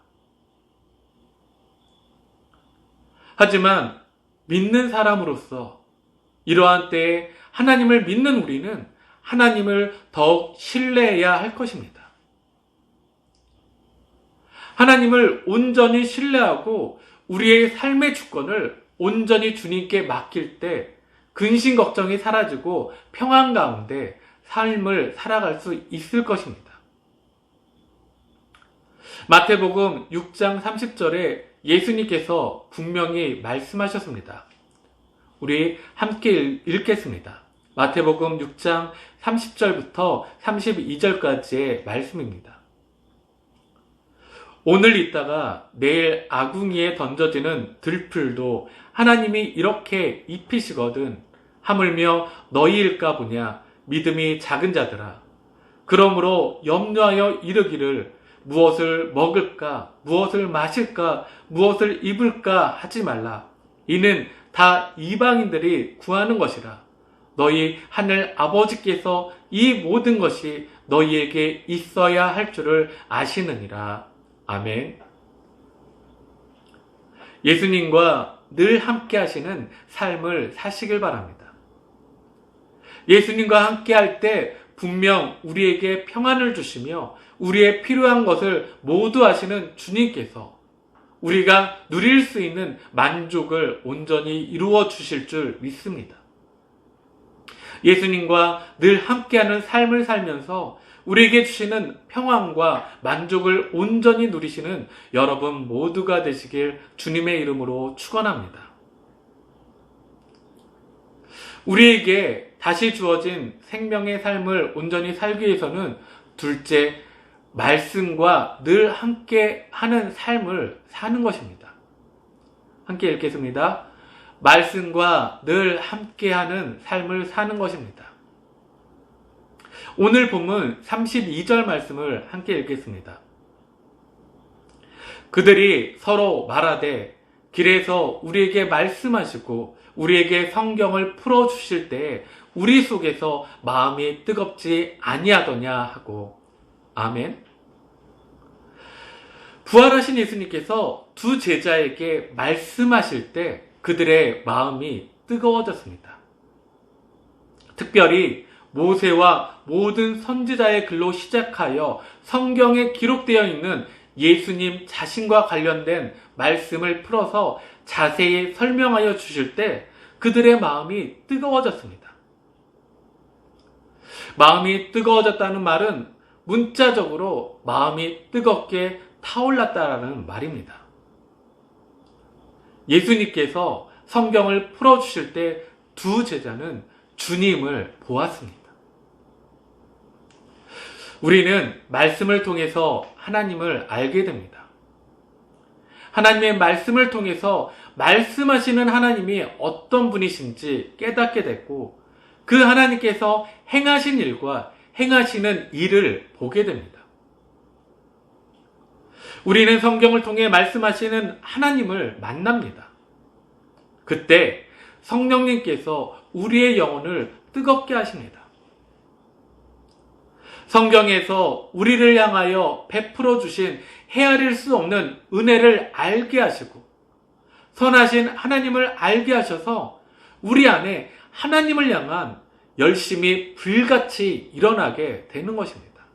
하지만 믿는 사람으로서 이러한 때에 하나님을 믿는 우리는 하나님을 더욱 신뢰해야 할 것입니다. 하나님을 온전히 신뢰하고 우리의 삶의 주권을 온전히 주님께 맡길 때 근심 걱정이 사라지고 평안 가운데 삶을 살아갈 수 있을 것입니다. 마태복음 6장 30절에 예수님께서 분명히 말씀하셨습니다. 우리 함께 읽겠습니다. 마태복음 6장 30절부터 32절까지의 말씀입니다. 오늘 있다가 내일 아궁이에 던져지는 들풀도 하나님이 이렇게 입히시거든 하물며 너희일까 보냐. 믿음이 작은 자들아, 그러므로 염려하여 이르기를 무엇을 먹을까, 무엇을 마실까, 무엇을 입을까 하지 말라. 이는 다 이방인들이 구하는 것이라. 너희 하늘 아버지께서 이 모든 것이 너희에게 있어야 할 줄을 아시느니라. 아멘. 예수님과 늘 함께 하시는 삶을 사시길 바랍니다. 예수님과 함께 할 때 분명 우리에게 평안을 주시며 우리의 필요한 것을 모두 하시는 주님께서 우리가 누릴 수 있는 만족을 온전히 이루어 주실 줄 믿습니다. 예수님과 늘 함께하는 삶을 살면서 우리에게 주시는 평안과 만족을 온전히 누리시는 여러분 모두가 되시길 주님의 이름으로 축원합니다. 우리에게 다시 주어진 생명의 삶을 온전히 살기 위해서는 둘째, 말씀과 늘 함께하는 삶을 사는 것입니다. 함께 읽겠습니다. 말씀과 늘 함께하는 삶을 사는 것입니다. 오늘 본문 32절 말씀을 함께 읽겠습니다. 그들이 서로 말하되 길에서 우리에게 말씀하시고 우리에게 성경을 풀어주실 때에 우리 속에서 마음이 뜨겁지 아니하더냐 하고. 아멘. 부활하신 예수님께서 두 제자에게 말씀하실 때 그들의 마음이 뜨거워졌습니다. 특별히 모세와 모든 선지자의 글로 시작하여 성경에 기록되어 있는 예수님 자신과 관련된 말씀을 풀어서 자세히 설명하여 주실 때 그들의 마음이 뜨거워졌습니다. 마음이 뜨거워졌다는 말은 문자적으로 마음이 뜨겁게 타올랐다라는 말입니다. 예수님께서 성경을 풀어주실 때 두 제자는 주님을 보았습니다. 우리는 말씀을 통해서 하나님을 알게 됩니다. 하나님의 말씀을 통해서 말씀하시는 하나님이 어떤 분이신지 깨닫게 됐고 그 하나님께서 행하신 일과 행하시는 일을 보게 됩니다. 우리는 성경을 통해 말씀하시는 하나님을 만납니다. 그때 성령님께서 우리의 영혼을 뜨겁게 하십니다. 성경에서 우리를 향하여 베풀어 주신 헤아릴 수 없는 은혜를 알게 하시고 선하신 하나님을 알게 하셔서 우리 안에 하나님을 향한 열심이 불같이 일어나게 되는 것입니다.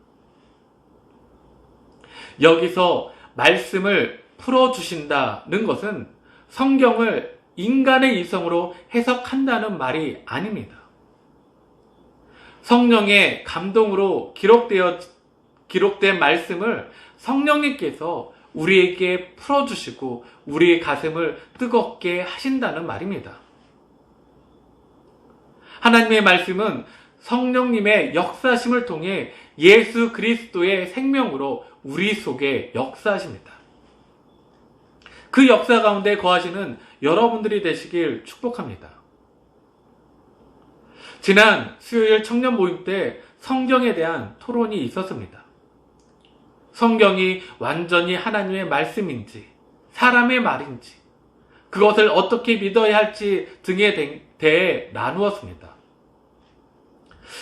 여기서 말씀을 풀어주신다는 것은 성경을 인간의 이성으로 해석한다는 말이 아닙니다. 성령의 감동으로 기록된 말씀을 성령님께서 우리에게 풀어주시고 우리의 가슴을 뜨겁게 하신다는 말입니다. 하나님의 말씀은 성령님의 역사심을 통해 예수 그리스도의 생명으로 우리 속에 역사하십니다. 그 역사 가운데 거하시는 여러분들이 되시길 축복합니다. 지난 수요일 청년 모임 때 성경에 대한 토론이 있었습니다. 성경이 완전히 하나님의 말씀인지 사람의 말인지 그것을 어떻게 믿어야 할지 등에 대해 나누었습니다.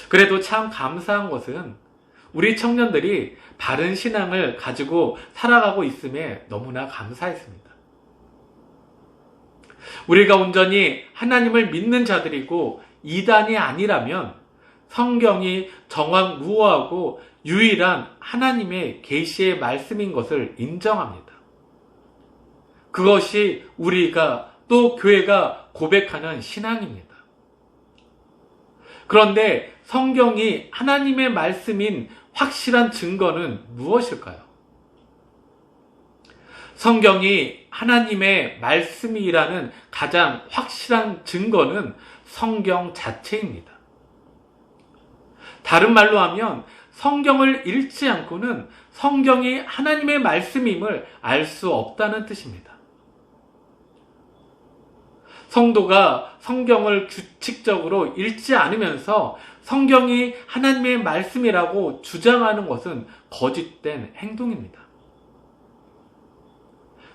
그래도 참 감사한 것은 우리 청년들이 바른 신앙을 가지고 살아가고 있음에 너무나 감사했습니다. 우리가 온전히 하나님을 믿는 자들이고 이단이 아니라면 성경이 정확무오하고 유일한 하나님의 계시의 말씀인 것을 인정합니다. 그것이 우리가 또 교회가 고백하는 신앙입니다. 그런데 성경이 하나님의 말씀인 확실한 증거는 무엇일까요? 성경이 하나님의 말씀이라는 가장 확실한 증거는 성경 자체입니다. 다른 말로 하면 성경을 읽지 않고는 성경이 하나님의 말씀임을 알 수 없다는 뜻입니다. 성도가 성경을 규칙적으로 읽지 않으면서 성경이 하나님의 말씀이라고 주장하는 것은 거짓된 행동입니다.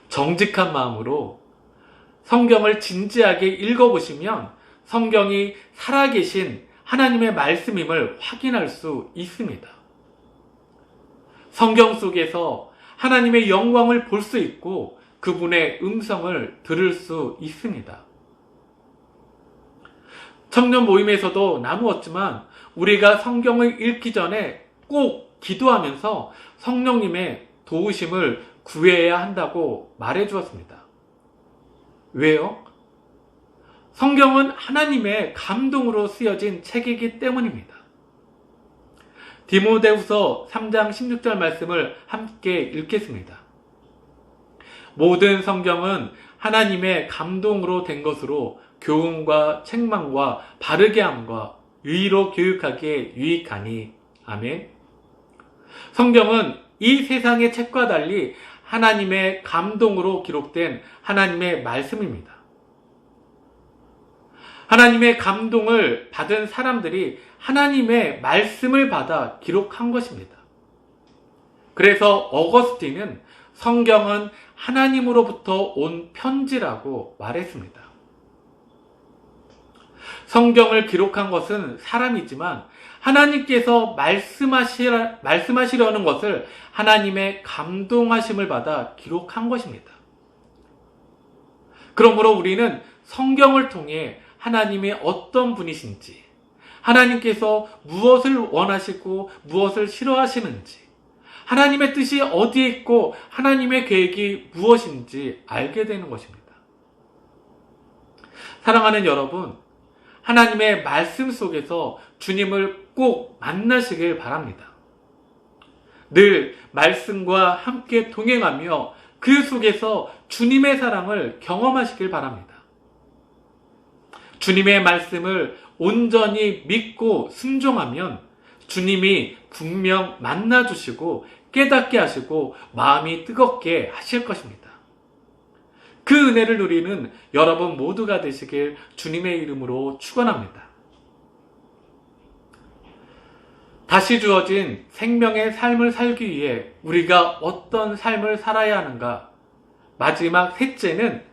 정직한 마음으로 성경을 진지하게 읽어보시면 성경이 살아계신 하나님의 말씀임을 확인할 수 있습니다. 성경 속에서 하나님의 영광을 볼 수 있고 그분의 음성을 들을 수 있습니다. 청년 모임에서도 나누었지만 우리가 성경을 읽기 전에 꼭 기도하면서 성령님의 도우심을 구해야 한다고 말해 주었습니다. 왜요? 성경은 하나님의 감동으로 쓰여진 책이기 때문입니다. 디모데후서 3장 16절 말씀을 함께 읽겠습니다. 모든 성경은 하나님의 감동으로 된 것으로 교훈과 책망과 바르게 함과 의로 교육하기에 유익하니. 아멘. 성경은 이 세상의 책과 달리 하나님의 감동으로 기록된 하나님의 말씀입니다. 하나님의 감동을 받은 사람들이 하나님의 말씀을 받아 기록한 것입니다. 그래서 어거스틴은 성경은 하나님으로부터 온 편지라고 말했습니다. 성경을 기록한 것은 사람이지만 하나님께서 말씀하시려는 것을 하나님의 감동하심을 받아 기록한 것입니다. 그러므로 우리는 성경을 통해 하나님이 어떤 분이신지, 하나님께서 무엇을 원하시고 무엇을 싫어하시는지, 하나님의 뜻이 어디에 있고 하나님의 계획이 무엇인지 알게 되는 것입니다. 사랑하는 여러분, 하나님의 말씀 속에서 주님을 꼭 만나시길 바랍니다. 늘 말씀과 함께 동행하며 그 속에서 주님의 사랑을 경험하시길 바랍니다. 주님의 말씀을 온전히 믿고 순종하면 주님이 분명 만나주시고 깨닫게 하시고 마음이 뜨겁게 하실 것입니다. 그 은혜를 누리는 여러분 모두가 되시길 주님의 이름으로 축원합니다. 다시 주어진 생명의 삶을 살기 위해 우리가 어떤 삶을 살아야 하는가? 마지막 셋째는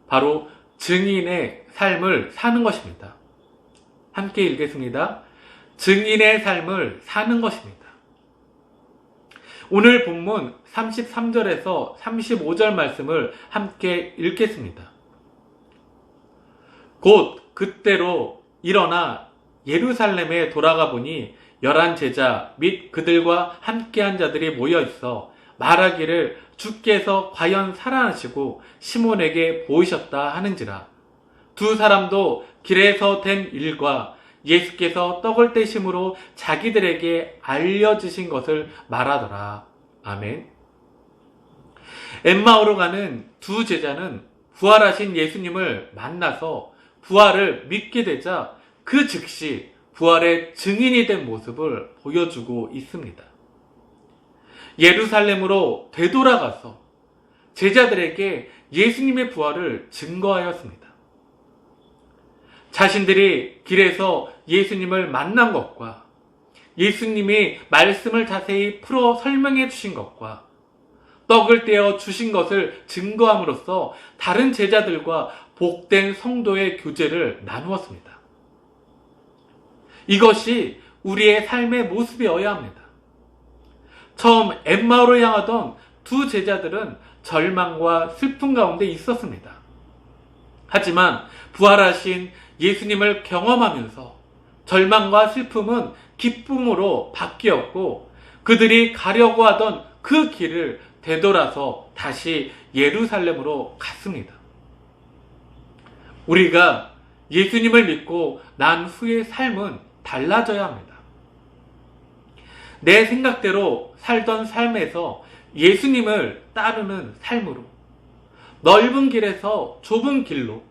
바로 증인의 삶을 사는 것입니다. 함께 읽겠습니다. 증인의 삶을 사는 것입니다. 오늘 본문 33절에서 35절 말씀을 함께 읽겠습니다. 곧 그때로 일어나 예루살렘에 돌아가 보니 11 제자 및 그들과 함께한 자들이 모여 있어 말하기를 주께서 과연 살아나시고 시몬에게 보이셨다 하는지라. 두 사람도 길에서 된 일과 예수께서 떡을 떼심으로 자기들에게 알려주신 것을 말하더라. 아멘. 엠마오로 가는 두 제자는 부활하신 예수님을 만나서 부활을 믿게 되자 그 즉시 부활의 증인이 된 모습을 보여주고 있습니다. 예루살렘으로 되돌아가서 제자들에게 예수님의 부활을 증거하였습니다. 자신들이 길에서 예수님을 만난 것과 예수님이 말씀을 자세히 풀어 설명해 주신 것과 떡을 떼어 주신 것을 증거함으로써 다른 제자들과 복된 성도의 교제를 나누었습니다. 이것이 우리의 삶의 모습이어야 합니다. 처음 엠마오로 향하던 두 제자들은 절망과 슬픔 가운데 있었습니다. 하지만 부활하신 예수님을 경험하면서 절망과 슬픔은 기쁨으로 바뀌었고 그들이 가려고 하던 그 길을 되돌아서 다시 예루살렘으로 갔습니다. 우리가 예수님을 믿고 난 후의 삶은 달라져야 합니다. 내 생각대로 살던 삶에서 예수님을 따르는 삶으로, 넓은 길에서 좁은 길로,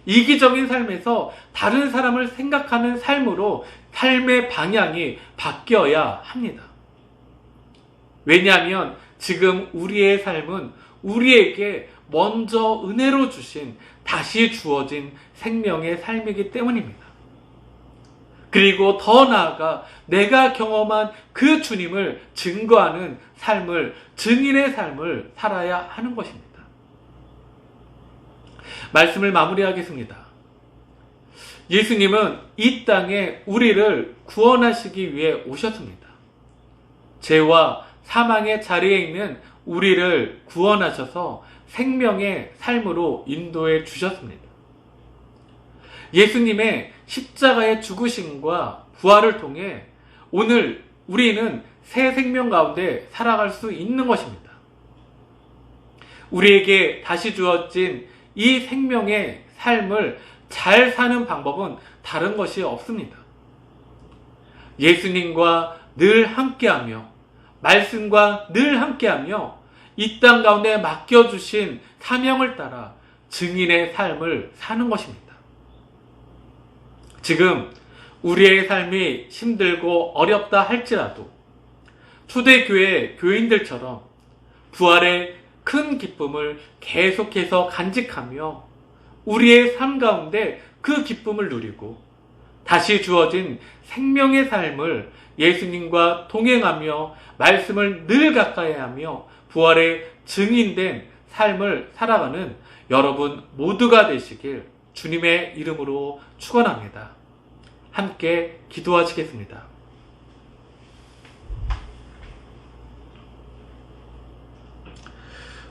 이기적인 삶에서 다른 사람을 생각하는 삶으로 삶의 방향이 바뀌어야 합니다. 왜냐하면 지금 우리의 삶은 우리에게 먼저 은혜로 주신 다시 주어진 생명의 삶이기 때문입니다. 그리고 더 나아가 내가 경험한 그 주님을 증거하는 삶을, 증인의 삶을 살아야 하는 것입니다. 말씀을 마무리하겠습니다. 예수님은 이 땅에 우리를 구원하시기 위해 오셨습니다. 죄와 사망의 자리에 있는 우리를 구원하셔서 생명의 삶으로 인도해 주셨습니다. 예수님의 십자가의 죽으심과 부활을 통해 오늘 우리는 새 생명 가운데 살아갈 수 있는 것입니다. 우리에게 다시 주어진 이 생명의 삶을 잘 사는 방법은 다른 것이 없습니다. 예수님과 늘 함께하며 말씀과 늘 함께하며 이 땅 가운데 맡겨주신 사명을 따라 증인의 삶을 사는 것입니다. 지금 우리의 삶이 힘들고 어렵다 할지라도 초대교회 교인들처럼 부활의 큰 기쁨을 계속해서 간직하며 우리의 삶 가운데 그 기쁨을 누리고 다시 주어진 생명의 삶을 예수님과 동행하며 말씀을 늘 가까이 하며 부활의 증인된 삶을 살아가는 여러분 모두가 되시길 주님의 이름으로 축원합니다. 함께 기도하시겠습니다.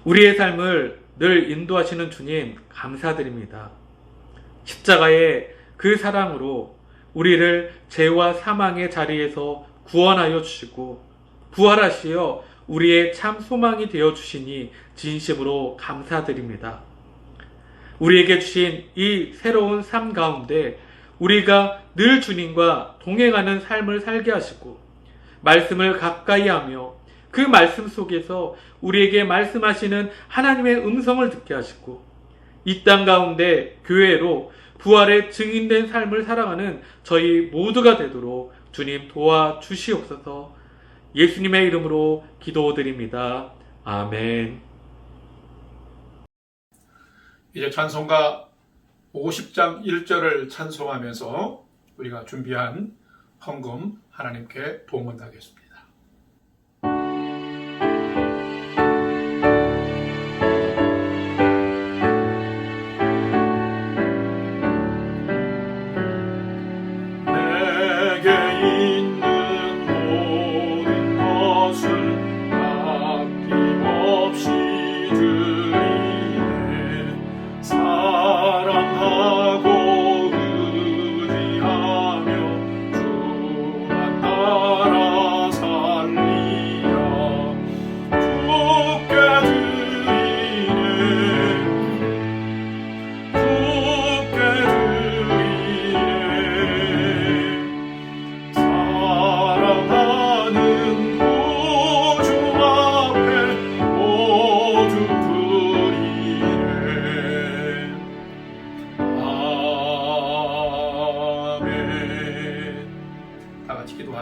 우리의 삶을 늘 인도하시는 주님 감사드립니다. 십자가의 그 사랑으로 우리를 죄와 사망의 자리에서 구원하여 주시고 부활하시어 우리의 참 소망이 되어 주시니 진심으로 감사드립니다. 우리에게 주신 이 새로운 삶 가운데 우리가 늘 주님과 동행하는 삶을 살게 하시고 말씀을 가까이 하며 그 말씀 속에서 우리에게 말씀하시는 하나님의 음성을 듣게 하시고 이 땅 가운데 교회로 부활의 증인된 삶을 살아가는 저희 모두가 되도록 주님 도와주시옵소서. 예수님의 이름으로 기도드립니다. 아멘. 이제 찬송가 50장 1절을 찬송하면서 우리가 준비한 헌금 하나님께 봉헌하겠습니다.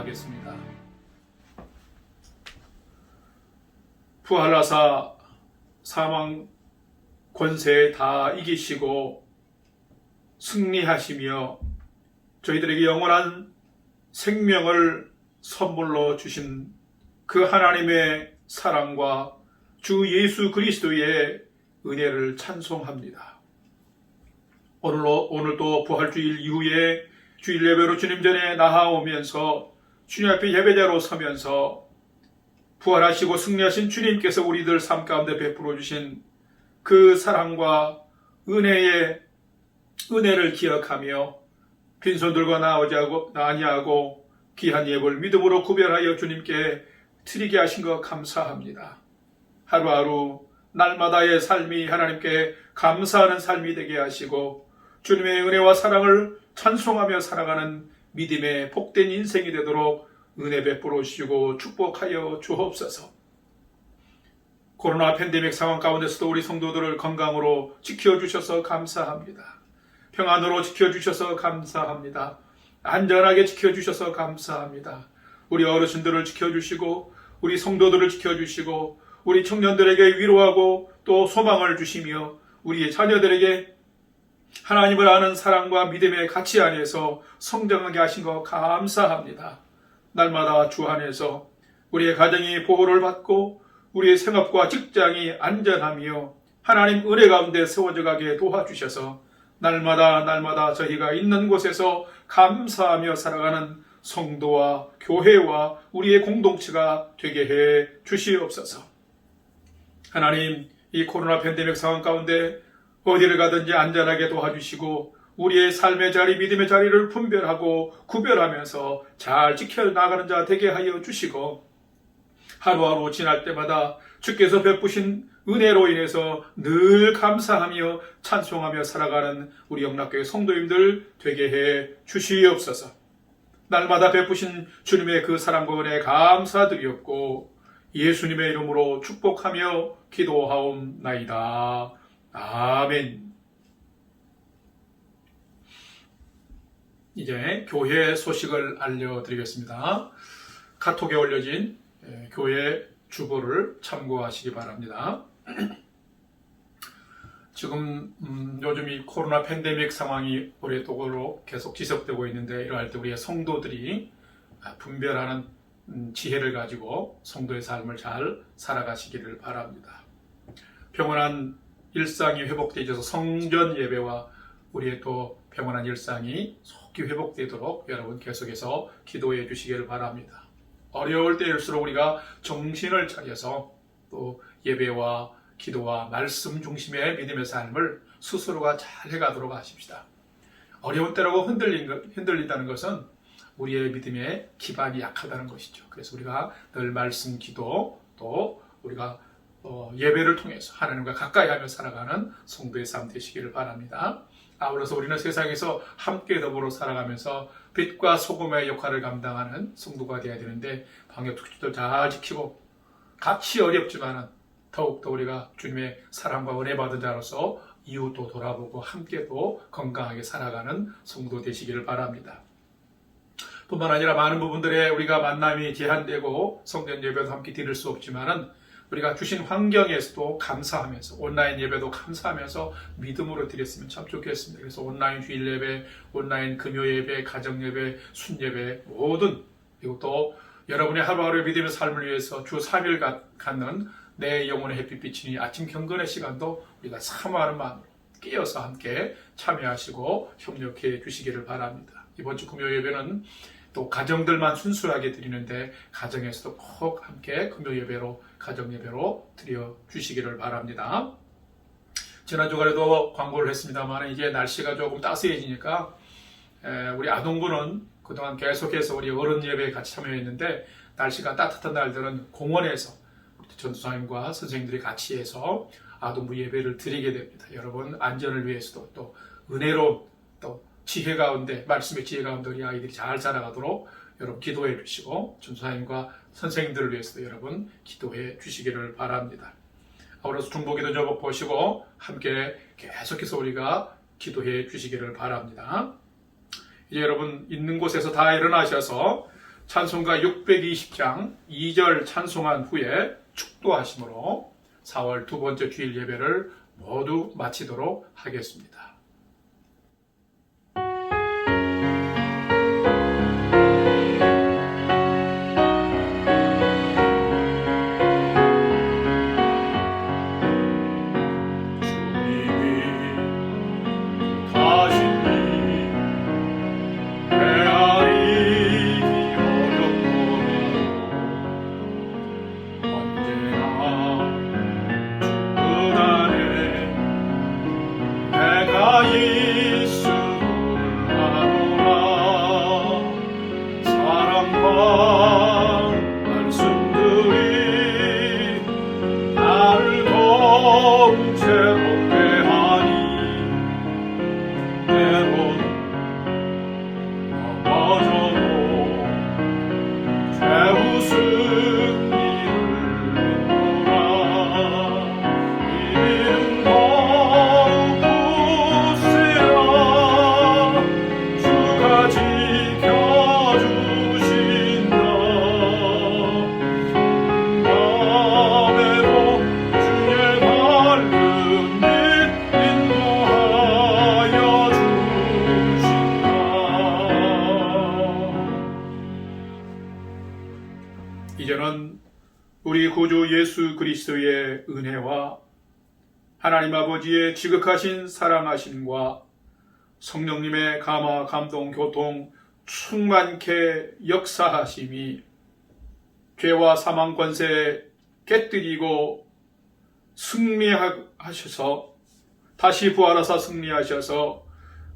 기도하겠습니다. 부활하사 사망 권세 다 이기시고 승리하시며 저희들에게 영원한 생명을 선물로 주신 그 하나님의 사랑과 주 예수 그리스도의 은혜를 찬송합니다. 오늘도 부활주일 이후에 주일 예배로 주님 전에 나아오면서 주님 앞에 예배자로 서면서 부활하시고 승리하신 주님께서 우리들 삶 가운데 베풀어 주신 그 사랑과 은혜를 기억하며 빈손 들고 나오지 아니하고 귀한 예물 믿음으로 구별하여 주님께 드리게 하신 것 감사합니다. 하루하루 날마다의 삶이 하나님께 감사하는 삶이 되게 하시고 주님의 은혜와 사랑을 찬송하며 살아가는 믿음의 복된 인생이 되도록 은혜 베풀어 주시고 축복하여 주옵소서. 코로나 팬데믹 상황 가운데서도 우리 성도들을 건강으로 지켜주셔서 감사합니다. 평안으로 지켜주셔서 감사합니다. 안전하게 지켜주셔서 감사합니다. 우리 어르신들을 지켜주시고 우리 성도들을 지켜주시고 우리 청년들에게 위로하고 또 소망을 주시며 우리의 자녀들에게 하나님을 아는 사랑과 믿음의 가치 안에서 성장하게 하신 것 감사합니다. 날마다 주 안에서 우리의 가정이 보호를 받고 우리의 생업과 직장이 안전하며 하나님 은혜 가운데 세워져 가게 도와주셔서 날마다 저희가 있는 곳에서 감사하며 살아가는 성도와 교회와 우리의 공동체가 되게 해 주시옵소서. 하나님, 이 코로나 팬데믹 상황 가운데 어디를 가든지 안전하게 도와주시고 우리의 삶의 자리, 믿음의 자리를 분별하고 구별하면서 잘 지켜나가는 자 되게 하여 주시고 하루하루 지날 때마다 주께서 베푸신 은혜로 인해서 늘 감사하며 찬송하며 살아가는 우리 영락교회 성도님들 되게 해 주시옵소서. 날마다 베푸신 주님의 그 사랑과 은혜 감사드리옵고 예수님의 이름으로 축복하며 기도하옵나이다. 아멘. 이제 교회 소식을 알려드리겠습니다. 카톡에 올려진 교회 주보를 참고하시기 바랍니다. 지금 요즘 이 코로나 팬데믹 상황이 오랫동안 계속 지속되고 있는데 이러할 때 우리의 성도들이 분별하는 지혜를 가지고 성도의 삶을 잘 살아가시기를 바랍니다. 평온한 일상이 회복되어 있어서 성전 예배와 우리의 또 평온한 일상이 속히 회복되도록 여러분 계속해서 기도해 주시기를 바랍니다. 어려울 때일수록 우리가 정신을 차려서 또 예배와 기도와 말씀 중심의 믿음의 삶을 스스로가 잘 해가도록 하십시다. 어려운 때라고 흔들린다는 것은 우리의 믿음의 기반이 약하다는 것이죠. 그래서 우리가 늘 말씀, 기도, 또 우리가 예배를 통해서 하나님과 가까이 하며 살아가는 성도의 삶 되시기를 바랍니다. 아울러서 우리는 세상에서 함께 더불어 살아가면서 빛과 소금의 역할을 감당하는 성도가 되어야 되는데 방역수칙들 잘 지키고 같이 어렵지만 더욱더 우리가 주님의 사랑과 은혜 받은 자로서 이웃도 돌아보고 함께도 건강하게 살아가는 성도 되시기를 바랍니다. 뿐만 아니라 많은 부분들에 우리가 만남이 제한되고 성전 예배도 함께 드릴 수 없지만은 우리가 주신 환경에서도 감사하면서 온라인 예배도 감사하면서 믿음으로 드렸으면 참 좋겠습니다. 그래서 온라인 주일 예배, 온라인 금요 예배, 가정 예배, 순 예배 모든 그리고 또 여러분의 하루하루의 믿음의 삶을 위해서 주 3일 갖는 내 영혼의 햇빛비치니 아침 경건의 시간도 우리가 사모하는 마음으로 깨어서 함께 참여하시고 협력해 주시기를 바랍니다. 이번 주 금요 예배는 또 가정들만 순수하게 드리는데 가정에서도 꼭 함께 금요 예배로 가정 예배로 드려 주시기를 바랍니다. 지난 주간에도 광고를 했습니다만 이제 날씨가 조금 따스해지니까 우리 아동부는 그동안 계속해서 우리 어른 예배에 같이 참여했는데 날씨가 따뜻한 날들은 공원에서 전도사님과 선생님들이 같이 해서 아동부 예배를 드리게 됩니다. 여러분 안전을 위해서도 또 은혜로 또 지혜 가운데 말씀의 지혜 가운데 우리 아이들이 잘 자라가도록 여러분 기도해 주시고 전도사님과 선생님들을 위해서도 여러분 기도해 주시기를 바랍니다. 아울러서 중보기도 제목 보시고 함께 계속해서 우리가 기도해 주시기를 바랍니다. 이제 여러분 있는 곳에서 다 일어나셔서 찬송가 620장 2절 찬송한 후에 축도하심으로 4월 두 번째 주일 예배를 모두 마치도록 하겠습니다. 내가 그리스도의 은혜와 하나님 아버지의 지극하신 사랑하심과 성령님의 감화, 감동, 교통 충만케 역사하심이 죄와 사망 권세 깨뜨리고 승리하셔서 다시 부활하사 승리하셔서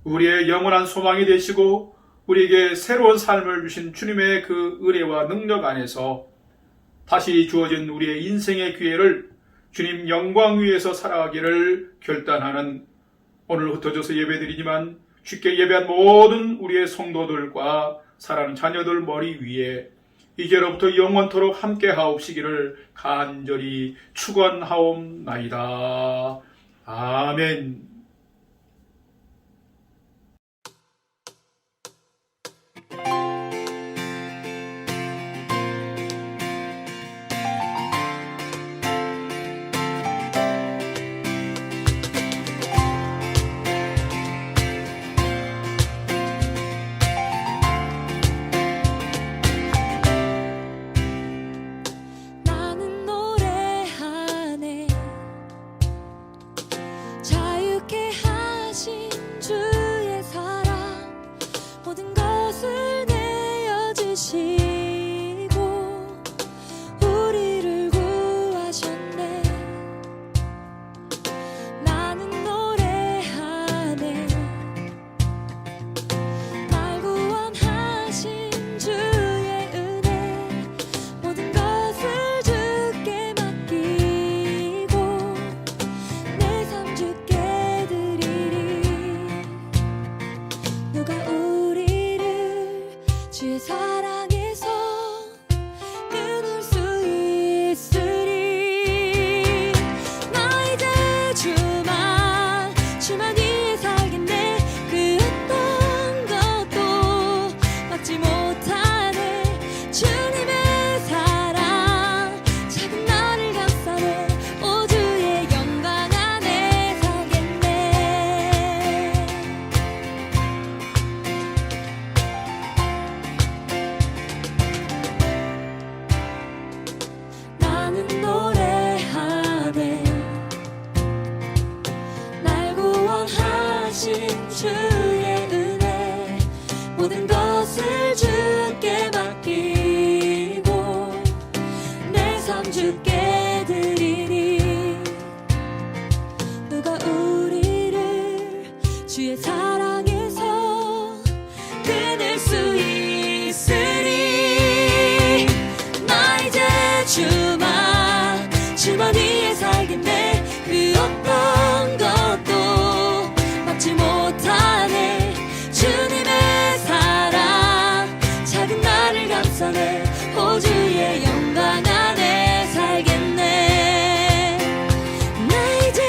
우리의 영원한 소망이 되시고 우리에게 새로운 삶을 주신 주님의 그 은혜와 능력 안에서 다시 주어진 우리의 인생의 기회를 주님 영광 위에서 살아가기를 결단하는 오늘 흩어져서 예배드리지만 쉽게 예배한 모든 우리의 성도들과 사랑하는 자녀들 머리 위에 이제로부터 영원토록 함께 하옵시기를 간절히 축원하옵나이다. 아멘. 나는 노래하네 자유케 하신 주의 사랑 모든 것을 내어주시고 우리를 구하셨네. 나는 노래하네 날 구원하신 주의 은혜 모든 것을 주께 맡기고 내 삶 주께 드리리. 누가 우리를 주의 사랑에서 끊을 수 있으리. 나 이제 주만 위해 살겠네. 그 어떤 것도 막지 못하네. 주님의 사랑 작은 나를 감싸네. 오 주의 영광 안에 살겠네. 나는 노래하네 날 구원하신 주의 은혜 모든 것을 주께 맡기고 내 삶 주께 드리리. 누가 우리를 주의 사랑에서 끊을 수 있으리. 나 이제 주만 위해 살겠네. 그 어떤 것도 막지 못하네. 주님의 사랑 작은 나를 감싸네. 오 주의 영광 안에 살겠네. 나 이제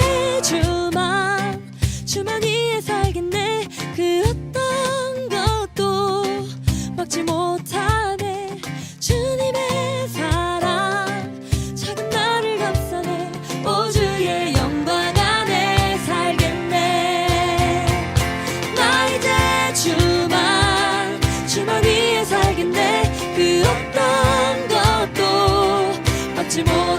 주만 위해 살겠네. 그 어떤 것도 막지 못하네. 주님의 사랑 작은 나를 감싸네. 오 주의 영광 안에 살겠네. 나 이제 주만 위해 살겠네. 그 어떤 것도 막지 못하네.